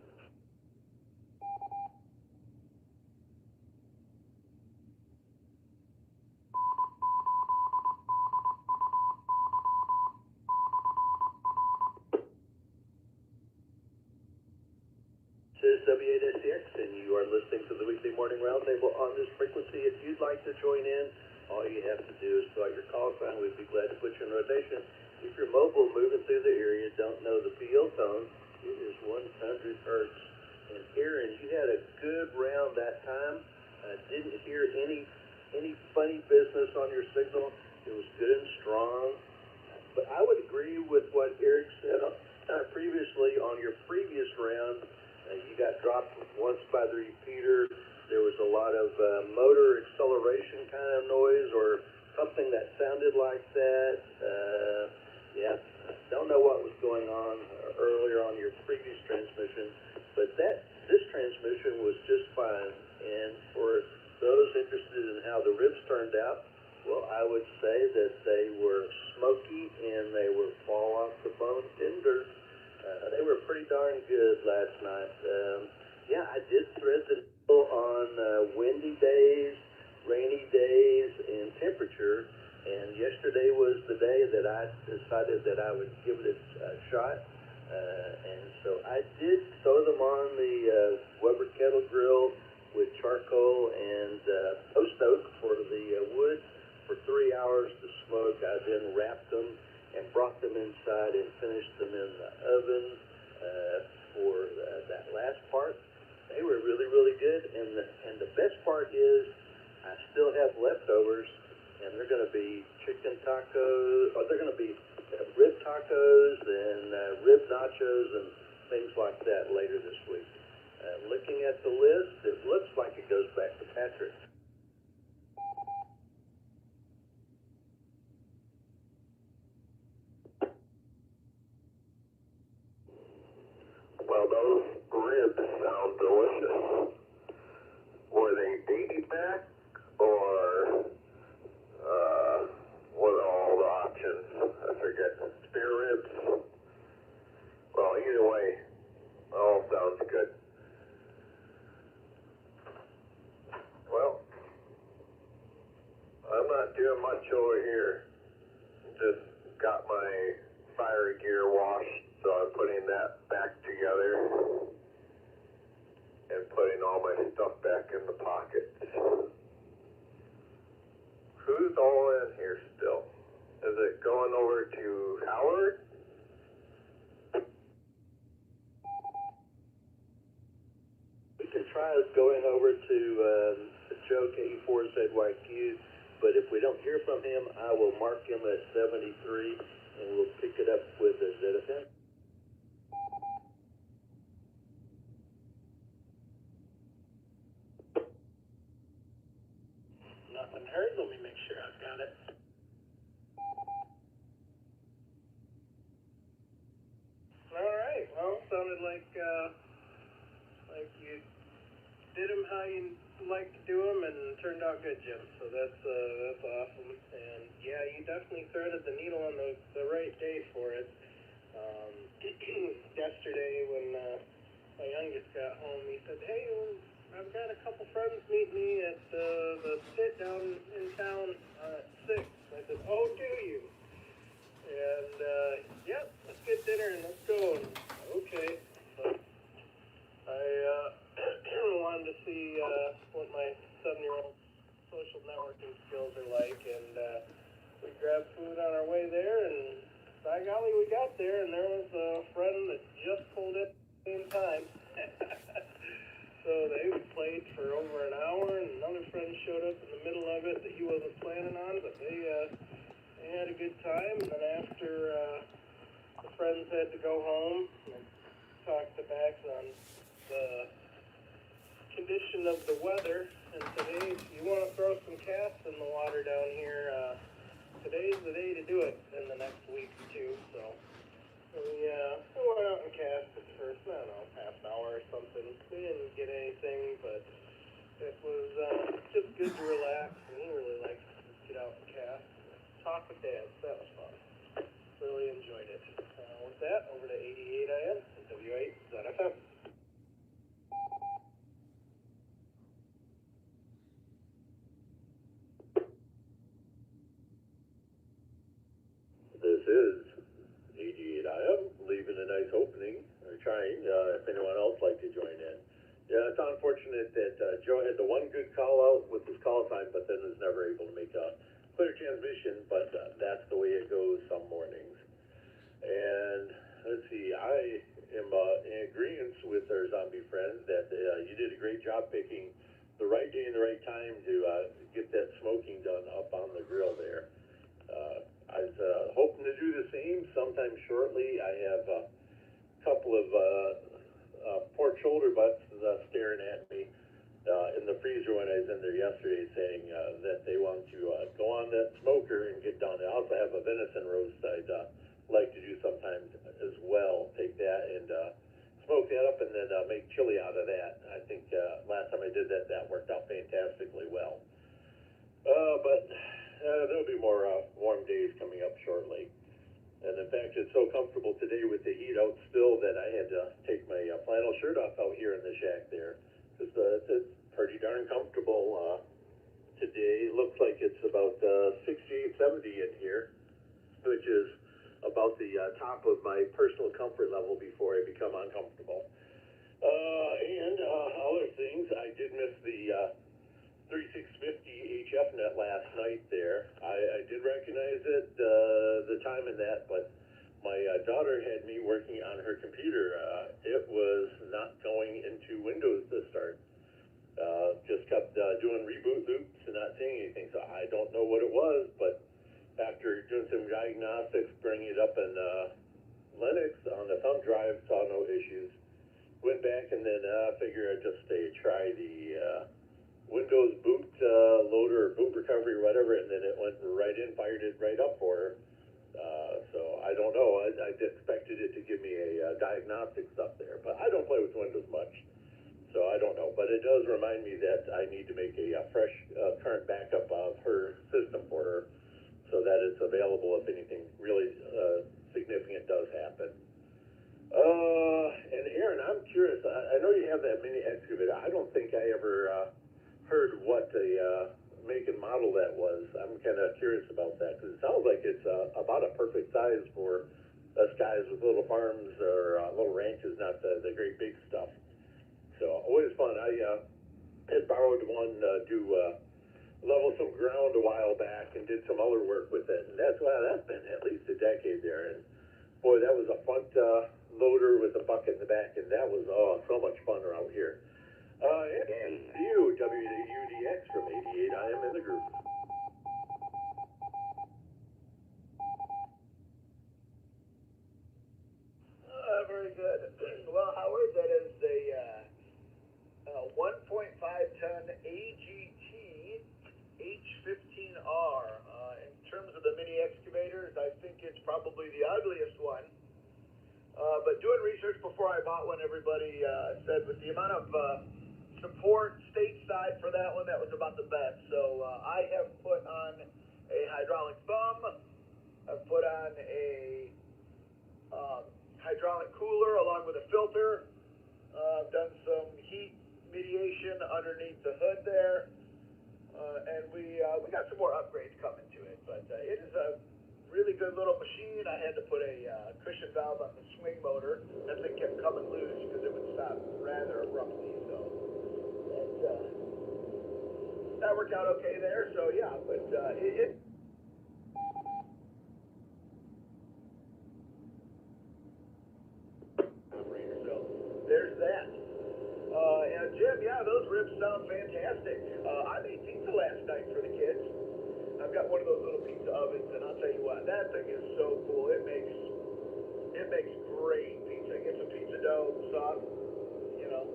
This is W8STX, and you are listening to the weekly morning roundtable on this frequency. If you'd like to join in, all you have to do is fill out your call sign. We'd be glad to put you in rotation. If you're mobile, moving through the area, don't know the PO phone, it is 100 hertz. And Aaron, you had a good round that time. Didn't hear any funny business on your signal. It was good and strong. But I would agree with what Eric said previously on your previous round. You got dropped once by the repeater. There was a lot of motor acceleration kind of noise or something that sounded like that. Yeah, don't know what was going on earlier on your previous transmission, but this transmission was just fine. And for those interested in how the ribs turned out, well, I would say that they were smoky and they were fall off the bone tender. They were pretty darn good last night. Yeah, I did thread the needle on windy days, rainy days, and temperature. And yesterday was the day that I decided that I would give it a shot. And so I did throw them on the Weber kettle grill with charcoal and post oak for the wood for 3 hours to smoke. I then wrapped them and brought them inside and finished them in the oven for that last part. They were really, really good. And the best part is I still have leftovers, and they're going to be chicken tacos, or they're going to be rib tacos and rib nachos and things like that later this week. Looking at the list, it looks like it goes back to Patrick. Well, those ribs sound delicious. Were they baby back or what are all the options? I forget. Spare ribs? Well, either way, all sounds good. Well, I'm not doing much over here. Just got my fire gear washed, so I'm putting that back together and putting all my stuff back in the pockets. Who's all in here still? Is it going over to Howard? We can try going over to Joe K4ZYQ, but if we don't hear from him, I will mark him at 73 and we'll pick it up with a ZFM. Nothing heard. Let me make sure I've got it. All right. Well, sounded like you did them how you like to do them, and turned out good, Jim. So that's awesome. And yeah, you definitely threaded the needle on the right day for it. Yesterday when my youngest got home, he said, "Hey, I've got a couple friends meet me at the sit down in town at 6. I said, "Oh, do you?" And yep, let's get dinner and let's go. And, okay. So I wanted to see what my 7-year-old social networking skills are like, and we grabbed food on our way there, and by golly, we got there, and there was a friend that just pulled in at the same time. So they played for over an hour, and another friend showed up in the middle of it that he wasn't planning on, but they had a good time. And then after the friends had to go home, and talked to Max on the condition of the weather, and today, if you want to throw some casts in the water down here, today's the day to Talk with Dad. So that was fun. Really enjoyed it. With that, over to 88 IM and W8.FM. This is 88 IM, leaving a nice opening, or trying, if anyone else like to join in. Yeah, it's unfortunate that Joe had the one good call out with his call time, but then was never able to make a clear transmission, but that's the way it goes some mornings. And let's see, I am in agreement with our zombie friend that you did a great job picking the right day and the right time to get that smoking done up on the grill there. I was hoping to do the same sometime shortly. I have a couple of pork shoulder butts staring at me in the freezer when I was in there yesterday, saying that they want to go on that smoker and get down there. I also have a venison roast I'd like to do sometimes as well. Take that and smoke that up and then make chili out of that. I think last time I did that, that worked out fantastically well. But there'll be more warm days coming up shortly. And in fact, it's so comfortable today with the heat out still that I had to take my flannel shirt off out here in the shack there. Because it's pretty darn comfortable today. Looks like it's about 68, 70 in here, which is about the top of my personal comfort level before I become uncomfortable. And other things, I did miss the 3650 HF net last night there. I did recognize it, the time in that, but my daughter had me working on her computer. It was not going into Windows to start. Just kept doing reboot loops and not seeing anything, so I don't know what it was, but after doing some diagnostics, bringing it up in Linux on the thumb drive, saw no issues. Went back and then figured I'd just try the Windows boot loader or boot recovery or whatever, and then it went right in, fired it right up for her. So I don't know. I expected it to give me a diagnostic stuff there, but I don't play with Windows much, so I don't know. But it does remind me that I need to make a fresh current backup of her system for her, so that it's available if anything really significant does happen. And Aaron, I'm curious. I know you have that mini excavator. I don't think I ever heard what the make and model that was. I'm kind of curious about that because it sounds like it's about a perfect size for us guys with little farms or little ranches, not the great big stuff. So always fun. I had borrowed one to level some ground a while back and did some other work with it, and that's been at least a decade there. And boy, that was a front loader with a bucket in the back, and that was so much fun around here. And you, WUDX from 88 IM in the group. Very good. Well, Howard, that is a 1.5 ton AGT H15R. In terms of the mini excavators, I think it's probably the ugliest one. But doing research before I bought one, everybody said with the amount of support stateside for that one, that was about the best. So I have put on a hydraulic thumb. I've put on a hydraulic cooler along with a filter. I've done some heat mediation underneath the hood there. And we got some more upgrades coming to it. But it is a really good little machine. I had to put a cushion valve on the swing motor. That thing kept coming loose because it would stop rather abruptly. So that worked out okay there. So yeah, but it so there's that. And Jim, yeah, those ribs sound fantastic. I made pizza last night for the kids. I've got one of those little pizza ovens, and I'll tell you what, that thing is so cool. It makes great pizza. Get some pizza dough, sauce,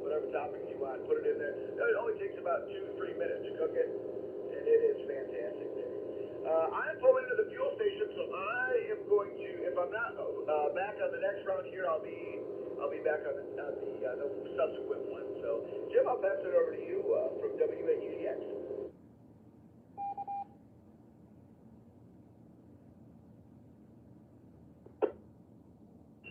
whatever toppings you want, put it in there. It only takes about 2-3 minutes to cook it, and it is fantastic there. I'm pulling into the fuel station, so I am going to, if I'm not back on the next round here, I'll be back on the subsequent one. So, Jim, I'll pass it over to you from WAUDX.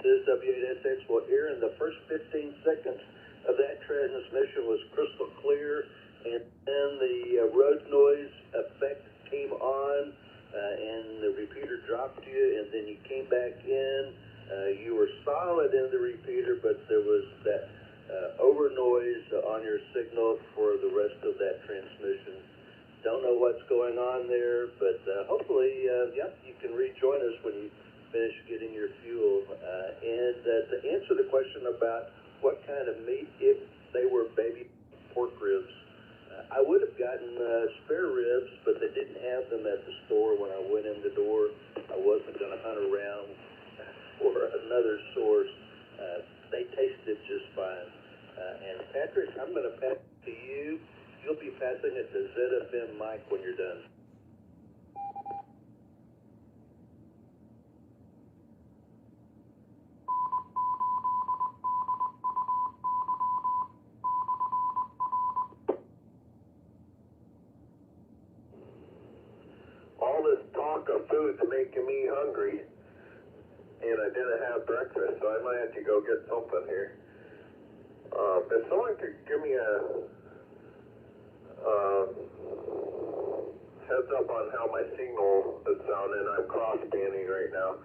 This W8SX will air in the first 15 seconds of that transmission was crystal clear, and then the road noise effect came on, and the repeater dropped you, and then you came back in. You were solid in the repeater, but there was that over noise on your signal for the rest of that transmission. Don't know what's going on there, but hopefully, you can rejoin us when you finish getting your fuel. And to answer the question about what kind of meat, if they were baby pork ribs, I would have gotten spare ribs, but they didn't have them at the store when I went in the door. I wasn't going to hunt around for another source. They tasted just fine. And Patrick, I'm going to pass it to you. You'll be passing it to ZFM Mike when you're done. All this talk of food's making me hungry, and I didn't have breakfast, so I might have to go get something here. If someone could give me a heads up on how my signal is sounding. I'm cross-banding right now,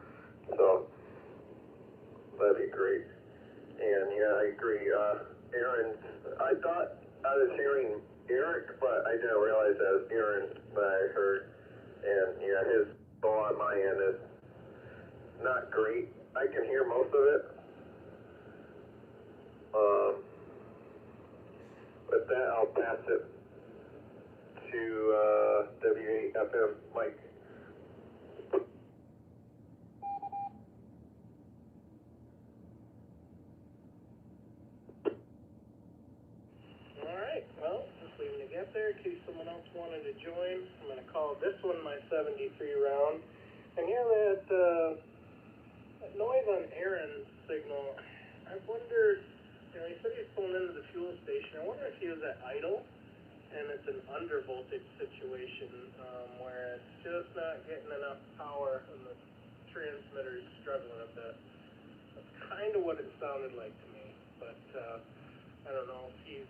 so that'd be great. And yeah, I agree. Aaron, I thought I was hearing Eric, but I didn't realize that was Aaron that I heard. And yeah, his signal on my end is not great. I can hear most of it. With that, I'll pass it to W8FM Mike. Alright, well, just leaving the gap there in case someone else wanted to join. I'm going to call this one my 73 round. And yeah, that noise on Aaron's signal, I wonder, he said he's pulling into the fuel station. I wonder if he was at idle and it's an undervoltage situation where it's just not getting enough power and the transmitter is struggling a bit. That's kind of what it sounded like to me, but I don't know if he's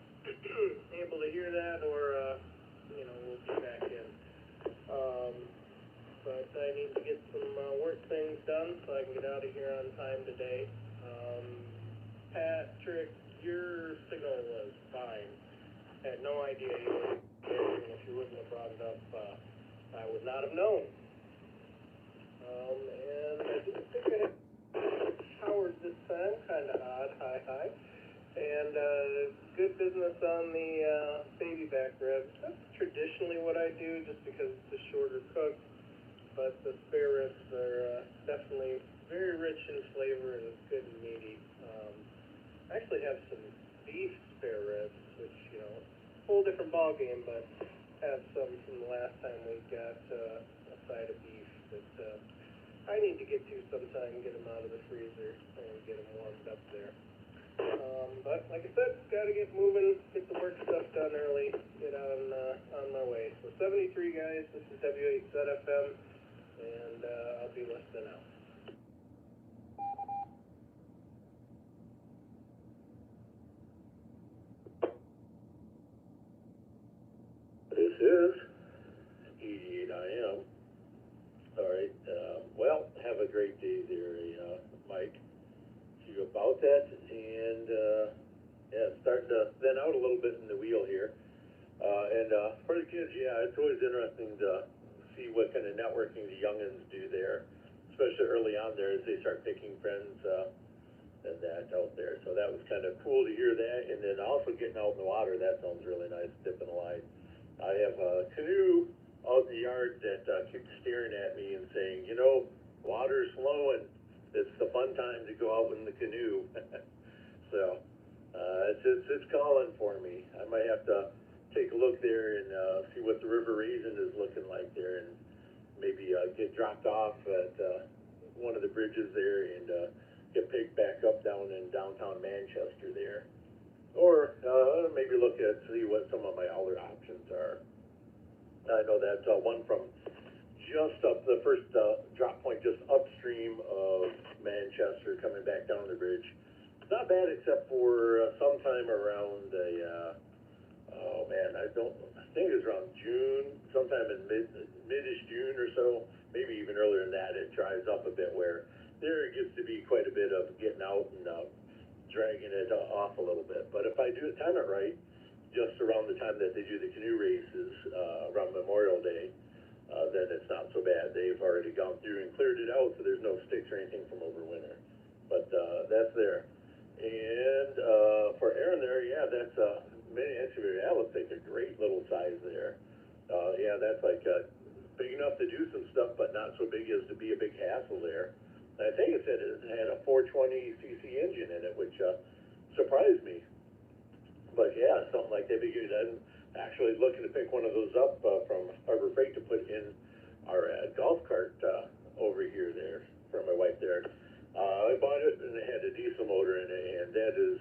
able to hear that or, we'll be back in. But I need to get some work things done so I can get out of here on time today. Patrick, your signal was fine. I had no idea you were here, and if you wouldn't have brought it up, I would not have known. And I didn't think I had Howard this time, kind of odd, hi. And good business on the baby back ribs. That's traditionally what I do just because it's a shorter cook, but the spare ribs are definitely very rich in flavor and good and meaty. I actually have some beef spare ribs, which, whole different ball game, but have some from the last time we got a side of beef that I need to get to sometime, get them out of the freezer and get them warmed up there. But like I said, got to get moving, get the work stuff done early, get on my way. So 73 guys, this is W8ZFM, and I'll be listening out. This is 88IM. All right. Well, have a great day there, Mike. See you about that, and starting to thin out a little bit in the wheel here. And for the kids, it's always interesting to see what kind of networking the youngins do there, especially early on there as they start picking friends and that out there. So that was kind of cool to hear that, and then also getting out in the water. That sounds really nice, dipping a line. I have a canoe out in the yard that keeps staring at me and saying, water's flowing. It's the fun time to go out in the canoe. So it's calling for me. I might have to take a look there and see what the River Raisin is looking like there, and maybe get dropped off at one of the bridges there and get picked back up down in downtown Manchester there. Or maybe look at see what some of my other options are. I know that one from just up the first drop point, just upstream of Manchester, coming back down the bridge. Not bad, except for sometime around oh man, I think it was around June, sometime in mid-ish June or so, maybe even earlier than that. It dries up a bit where there gets to be quite a bit of getting out and dragging it off a little bit. But if I do time it right, just around the time that they do the canoe races around Memorial Day, then it's not so bad. They've already gone through and cleared it out, so there's no sticks or anything from over winter. But that's there. And for Aaron there, yeah, that's mini excavator. That looks like a great little size there. Yeah, that's like big enough to do some stuff, but not so big as to be a big hassle there. And I think it said it had a 420cc engine in it, which surprised me. But yeah, something like that big. I'm actually looking to pick one of those up from Harbor Freight to put in our golf cart over here there for my wife there. I bought it and it had a diesel motor in it, and that is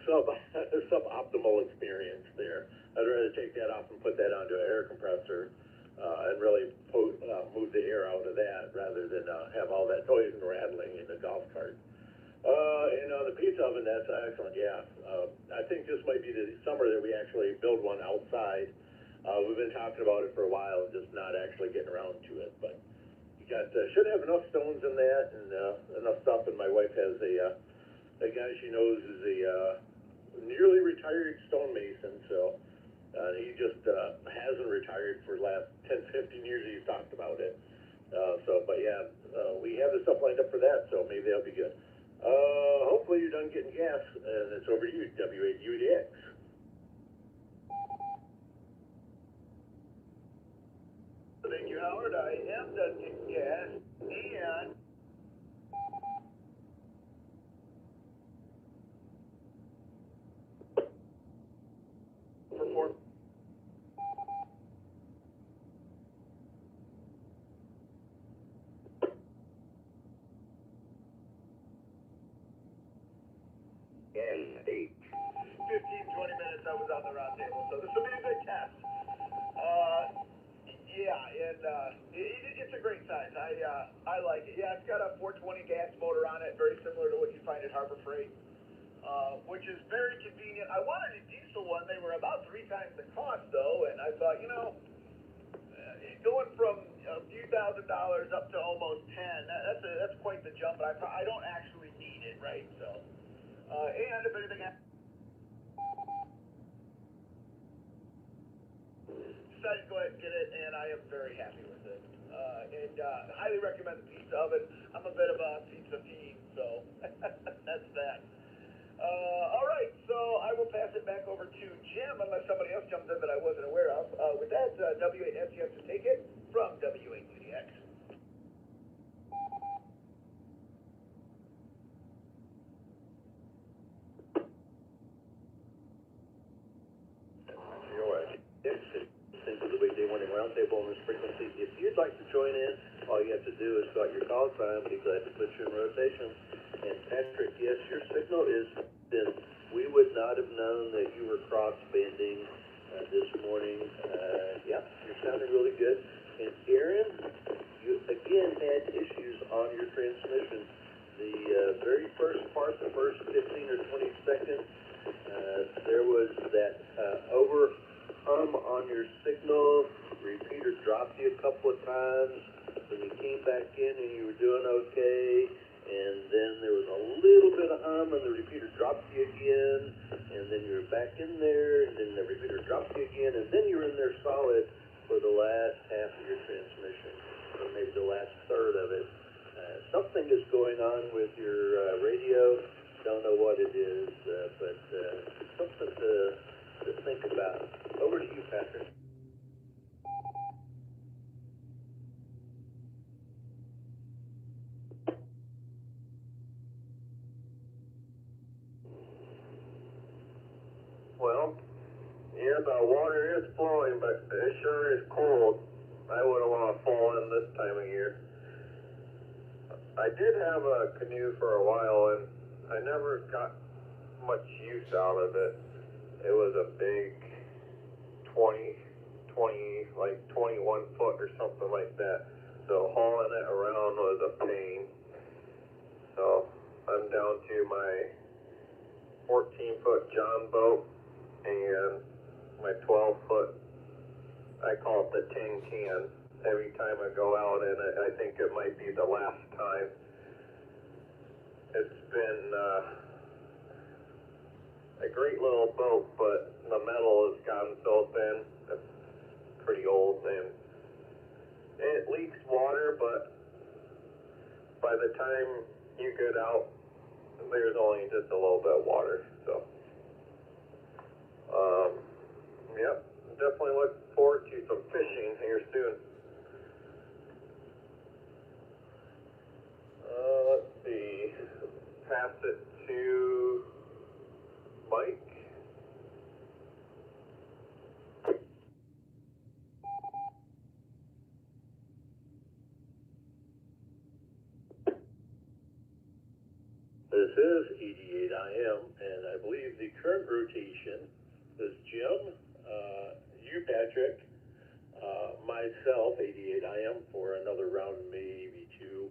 suboptimal experience there. I'd rather take that off and put that onto an air compressor and really move the air out of that rather than have all that noise and rattling in the golf cart. And on the pizza oven, that's excellent, yeah. I think this might be the summer that we actually build one outside. We've been talking about it for a while, just not actually getting around to it. But you got should have enough stones in that and enough stuff. And my wife has a guy she knows is a nearly retired stonemason, so he just hasn't retired for the last 10, 15 years. He's talked about it. But yeah, we have the stuff lined up for that, so maybe that'll be good. Hopefully you're done getting gas, and it's over to you, W8UDX. Thank you, Howard. I am done getting gas, and perform. And 8. 15, 20 minutes I was on the round table, so this will be a good test. Yeah, and it's a great size. I like it. Yeah, it's got a 420 gas motor on it, very similar to what you find at Harbor Freight, which is very convenient. I wanted a diesel one. They were about 3 times the cost, though, and I thought, going from a few $1,000s up to almost 10, that's quite the jump. But I don't actually need it, right? So, and if anything happens, decided to go ahead and get it, and I am very happy with it. And highly recommend the pizza oven. I'm a bit of a pizza fiend, so that's that. All right, so I will pass it back over to Jim, unless somebody else jumps in that I wasn't aware of. With that, W8SCF to take it from W8UDX. Into the weekday morning roundtable on this frequency. If you'd like to join in, all you have to do is start your call sign. Be glad to put you in rotation. And Patrick, yes, your signal is thin. We would not have known that you were cross-banding this morning. Yeah, you're sounding really good. And Aaron, you again had issues on your transmission. The very first part, the first 15 or 20 seconds, there was that over hum on your signal. Repeater dropped you a couple of times. Then you came back in and you were doing okay. And then there was a little bit of hum and the repeater dropped you again. And then you were back in there. And then the repeater dropped you again. And then you were in there solid for the last half of your transmission. Or maybe the last third of it. Something is going on with your radio. Don't know what it is. But something to think about. Over to you, Patrick. Well, yeah, the water is flowing, but it sure is cold. I wouldn't want to fall in this time of year. I did have a canoe for a while, and I never got much use out of it. It was a big 20 21 foot or something like that. So hauling it around was a pain. So I'm down to my 14-foot John boat and my 12-foot, I call it the tin can. Every time I go out in it, I think it might be the last time. It's been a great little boat, but the metal has gotten so thin. It's pretty old and it leaks water, but by the time you get out, there's only just a little bit of water. So, yep, definitely look forward to some fishing here soon. Let's see, pass it to Mike. This is 88IM, and I believe the current rotation is Jim, you, Patrick, myself, 88IM, for another round, maybe two.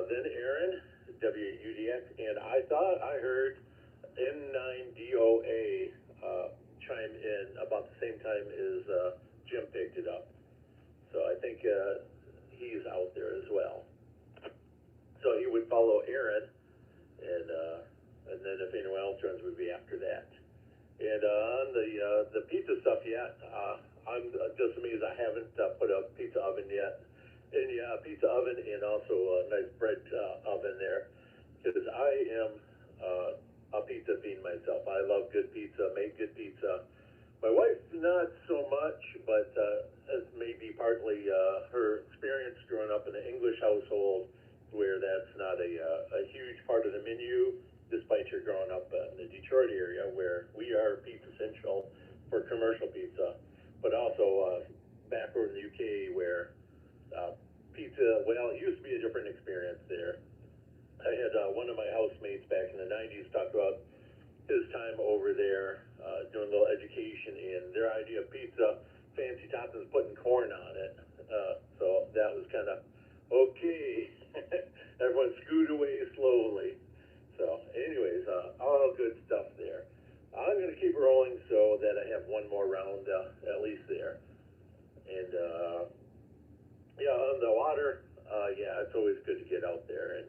Then Aaron, WUDX, and I thought I heard N9DOA chime in about the same time as Jim picked it up. So I think he's out there as well. So he would follow Aaron, and then if anyone else runs, would be after that. And on the pizza stuff yet, I'm just amazed I haven't put a pizza oven yet. And yeah, a pizza oven and also a nice bread oven there, because I am a pizza fiend myself. I love good pizza, make good pizza. My wife, not so much, but it's maybe partly her experience growing up in an English household where that's not a huge part of the menu, despite your growing up in the Detroit area where we are pizza central for commercial pizza, but also back over in the UK where pizza, well, it used to be a different experience there. I had one of my housemates back in the 90s talk about his time over there doing a little education, and their idea of pizza, fancy toppings, putting corn on it. So that was kind of okay. Everyone scooted away slowly. So anyways, all good stuff there. I'm going to keep rolling so that I have one more round at least there. And yeah, on the water, yeah, it's always good to get out there. And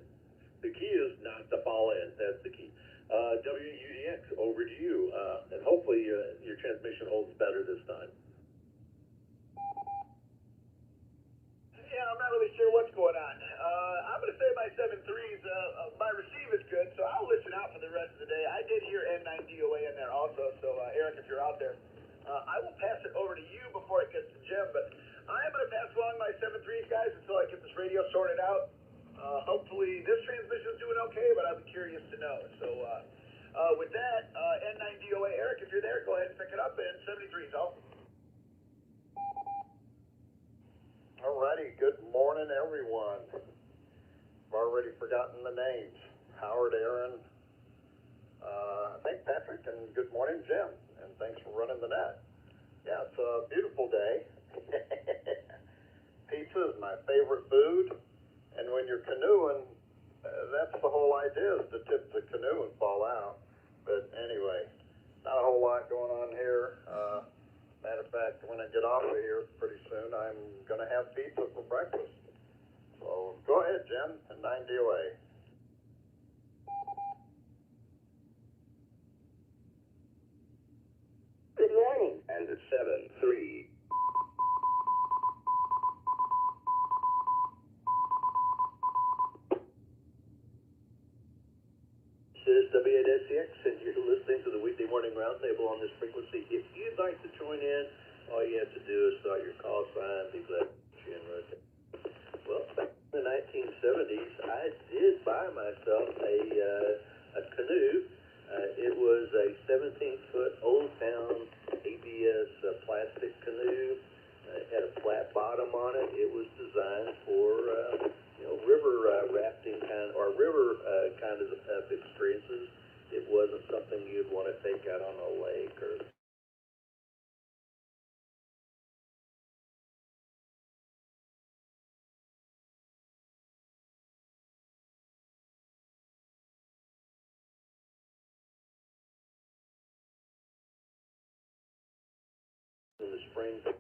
the key is not to fall in. That's the key. WUDX, over to you. And hopefully your transmission holds better this time. Yeah, I'm not really sure what's going on. I'm going to say my 7.3's, my receive is good, so I'll listen out for the rest of the day. I did hear N9DOA in there also, so Eric, if you're out there, I will pass it over to you before it gets to Jim, but I am going to pass along my 7.3's, guys, until I get this radio sorted out. Hopefully this transmission is doing okay, but I'd be curious to know. So with that, N9DOA, Eric, if you're there, go ahead and pick it up, and 73's all. Alrighty, good morning, everyone. I've already forgotten the names. Howard, Aaron, I think Patrick, and good morning, Jim. And thanks for running the net. Yeah, it's a beautiful day. Pizza is my favorite food. And when you're canoeing, that's the whole idea, is to tip the canoe and fall out. But anyway, not a whole lot going on here. Matter of fact, when I get off of here pretty soon, I'm going to have pizza for breakfast. So go ahead, Jim, and 9DOA. Good morning. And at 7-3. This is W8SCX, and you're listening to the weekday morning roundtable on this frequency. If you'd like to join in, all you have to do is start your call sign, be glad to you in rotate. Well, back in the 1970s, I did buy myself a canoe. It was a 17-foot Old Town ABS plastic canoe. It had a flat bottom on it. It was designed for river rafting or river kind of experiences. It wasn't something you'd want to take out on a lake or spring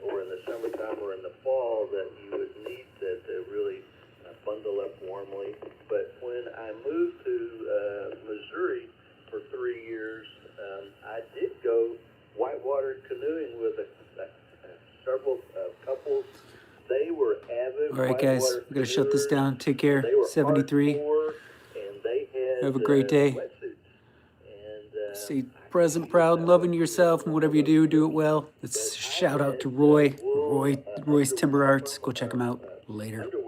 or in the summertime or in the fall that you would need to really bundle up warmly. But when I moved to Missouri for 3 years, I did go whitewater canoeing with several couples. They were avid. All right, guys, whitewater we're gonna shut this canoers. down. Take care. They were 73. hardcore, and they had Have a great day. wetsuits. And Stay present, proud, and loving yourself, and whatever you do, do it well. Let's shout out to Roy. Roy's Timber Arts. Go check him out later. underwear